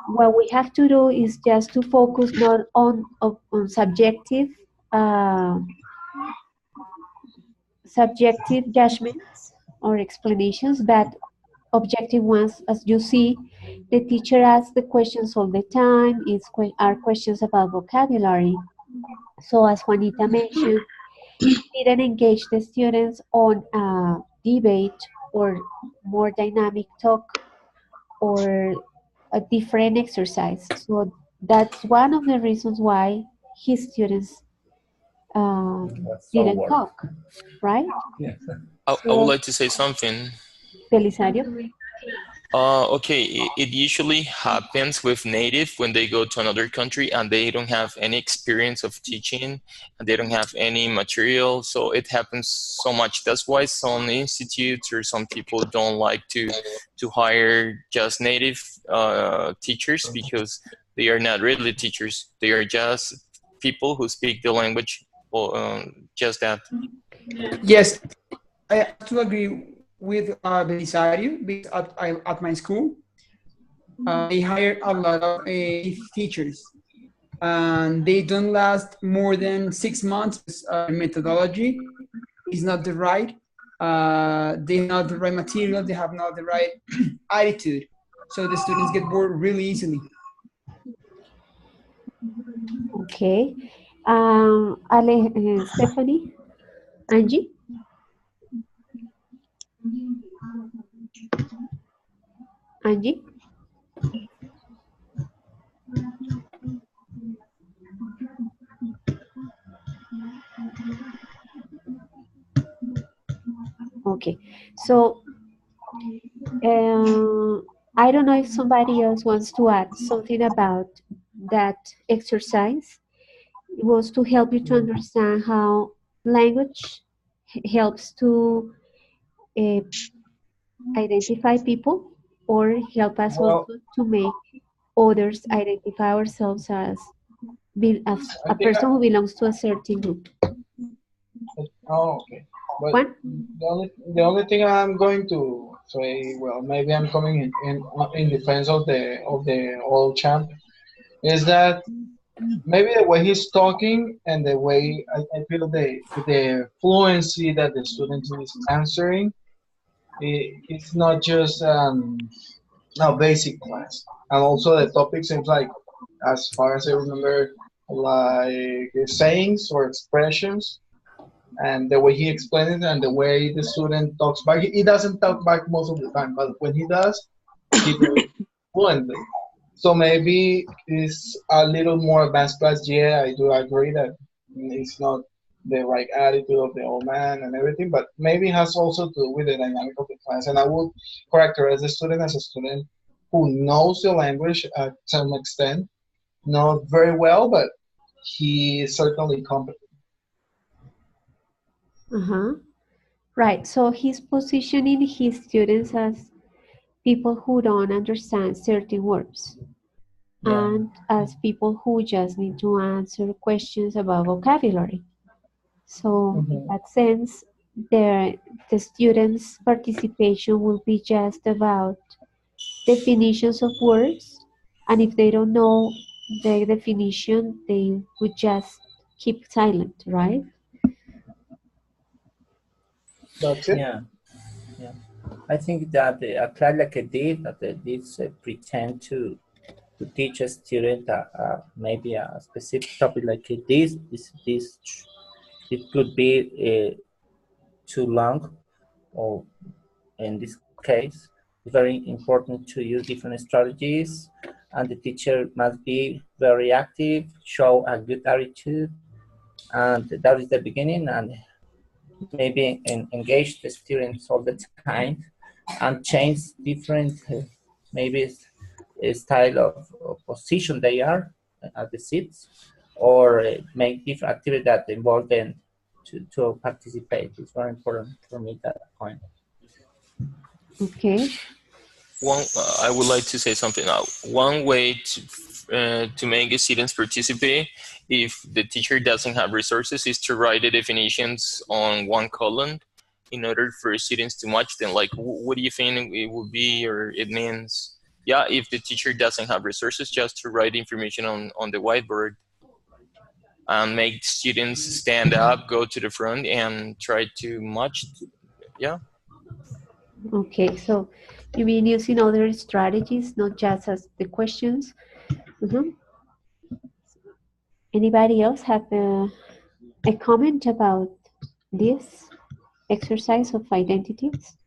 what we have to do is just to focus not on uh, subjective judgments or explanations, but objective ones. As you see, the teacher asks the questions all the time. Are questions about vocabulary. So as Juanita mentioned, didn't engage the students on a debate or more dynamic talk or a different exercise. So that's one of the reasons why his students so didn't work. talk, right? Yeah. I would So, like to say something. Belisario? Okay, it usually happens with native when they go to another country and they don't have any experience of teaching and they don't have any material. So it happens so much. That's why some institutes or some people don't like to hire just native teachers, because they are not really teachers. They are just people who speak the language, or just that. Yes, I have to agree with Belisario, because at my school, they hire a lot of teachers, and they don't last more than 6 months. Methodology is not the right. They have not the right material. They have not the right attitude. So the students get bored really easily. Okay. Stephanie? Angie? Angie? Okay. So, I don't know if somebody else wants to add something about that exercise. It was to help you to understand how language helps to uh, identify people, or help us Well, also to make others identify ourselves as I a think. person who belongs to a certain group. Oh, okay. But Juan? the only thing I'm going to say, well, maybe I'm coming in defense of the old champ, is that maybe the way he's talking and the way I feel the fluency that the student is answering, it's not just a basic class, and also the topic seems like, as far as I remember, like sayings or expressions, and the way he explains it and the way the student talks back. He doesn't talk back most of the time, but when he does, he does it fluently. So maybe it's a little more advanced class. Yeah, I do agree that it's not the right attitude of the old man and everything, but maybe it has also to do with the dynamic of the class. And I would characterize the student as a student who knows the language at some extent, not very well, but he is certainly competent. Right. So he's positioning his students as people who don't understand certain words, and as people who just need to answer questions about vocabulary. So in that sense, the students' participation will be just about definitions of words, and if they don't know the definition, they would just keep silent, right? That's it. Yeah, yeah. I think that a class like this pretend to teach a student maybe a specific topic like this. It could be too long, or in this case, it's very important to use different strategies, and the teacher must be very active, show a good attitude, and that is the beginning, and maybe engage the students all the time and change different maybe style of position they are at the seats, or make different activities that involve them to participate. It's very important for me, that point. Okay. I would like to say something now. One way to make students participate, if the teacher doesn't have resources, is to write the definitions on one column in order for students to match them. Like, what do you think it would be, or it means? Yeah, if the teacher doesn't have resources, just to write information on the whiteboard and make students stand up, go to the front, and try to match. Yeah. Okay, so you mean using other strategies, not just as the questions? Anybody else have a comment about this exercise of identities?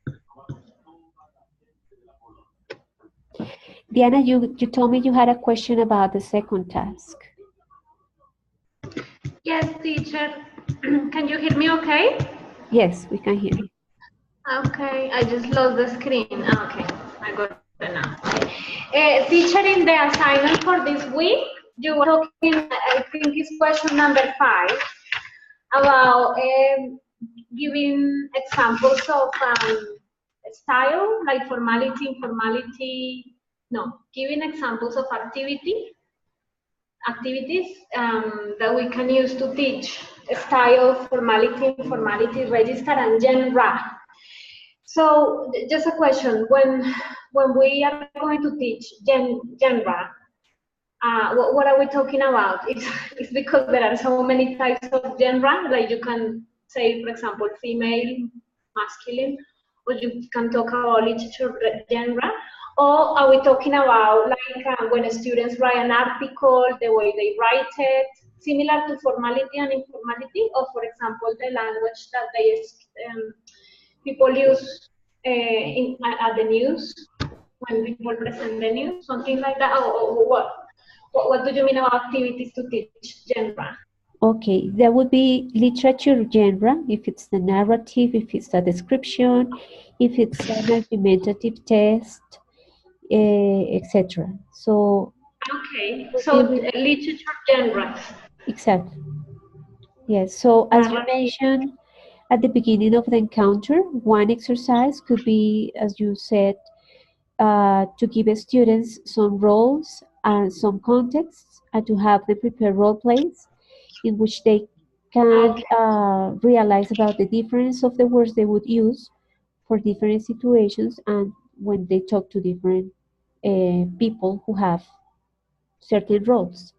Diana, you told me you had a question about the second task. Yes, teacher. Can you hear me okay? Yes, we can hear you. Okay, I just lost the screen. Okay, I got it now. Teacher, in the assignment for this week, you were talking, I think it's question number 5, about giving examples of style, like formality, informality. No, giving examples of activities that we can use to teach style, formality, informality, register, and genre. So just a question, when we are going to teach genre, what are we talking about? It's because there are so many types of genre, like you can say, for example, female, masculine, or you can talk about literature genre, or are we talking about like when students write an article, the way they write it, similar to formality and informality, or for example, the language that they people use at the news, when people present the news, something like that, or what? What do you mean about activities to teach genre? Okay, that would be literature genre, if it's the narrative, if it's a description, if it's an argumentative test, etc. So, okay, so literature genres. Exactly. Yes, so as you mentioned at the beginning of the encounter, one exercise could be, as you said, to give students some roles and some contexts, and to have them prepare role plays in which they can realize about the difference of the words they would use for different situations and when they talk to different people who have certain roles.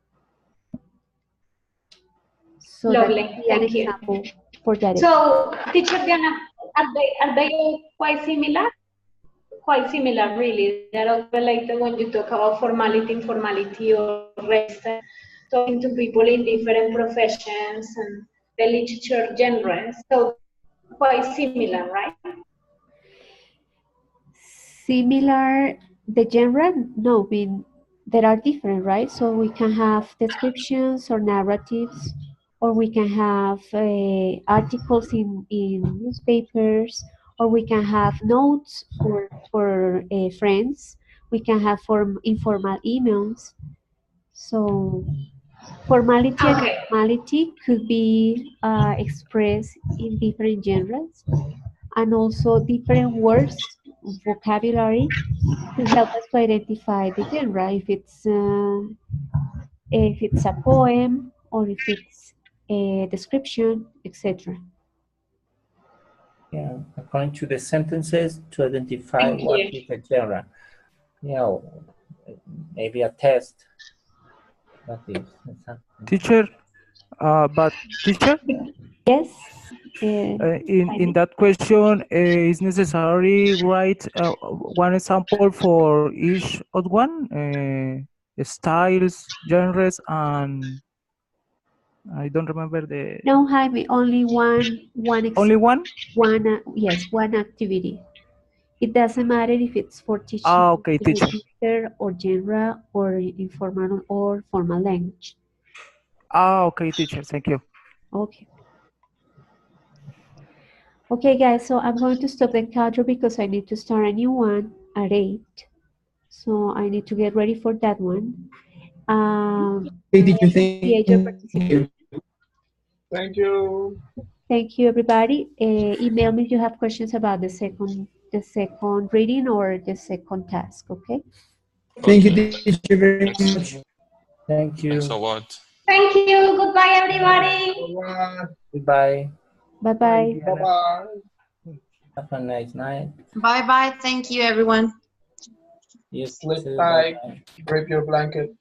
So that Lovely, would be an thank you. example for that. So, teacher Diana, are they all quite similar? Quite similar, really. They're all related when you talk about formality, informality, or race, talking to people in different professions and the literature genres. So they're quite similar, right? Similar, the genre, no, I mean, there are different, right? So we can have descriptions or narratives, or we can have articles in newspapers, or we can have notes for friends. We can have informal emails. So formality and Okay. informality could be expressed in different genres, and also different words, vocabulary, to help us to identify the genre, if it's a poem or if it's a description, etc. Yeah, according to the sentences to identify Thank what you. is the genre. You know, maybe a test. That is something. Teacher, but teacher, Yes. in that question, is necessary write one example for each of one styles, genres, and I don't remember the No, Jaime, only only one. yes, one activity. It doesn't matter if it's for teaching Ah, okay, teacher. literature or genre or informal or formal language. Ah, okay, teacher. Thank you. Okay. Okay, guys, so I'm going to stop the capture because I need to start a new one at 8. So I need to get ready for that one. Hey, teacher, Appreciate your thank participation. you. Thank you. Thank you, everybody. Email me if you have questions about the second reading or the second task, okay? Thank you, Okay. teacher, very Thanks. much. Thank you. Thanks a lot. Thank you. Goodbye, everybody. Goodbye. Bye-bye. Bye-bye. Have a nice night. Bye bye. Thank you, everyone. You Sleep too. tight. Bye-bye. Grip your blanket.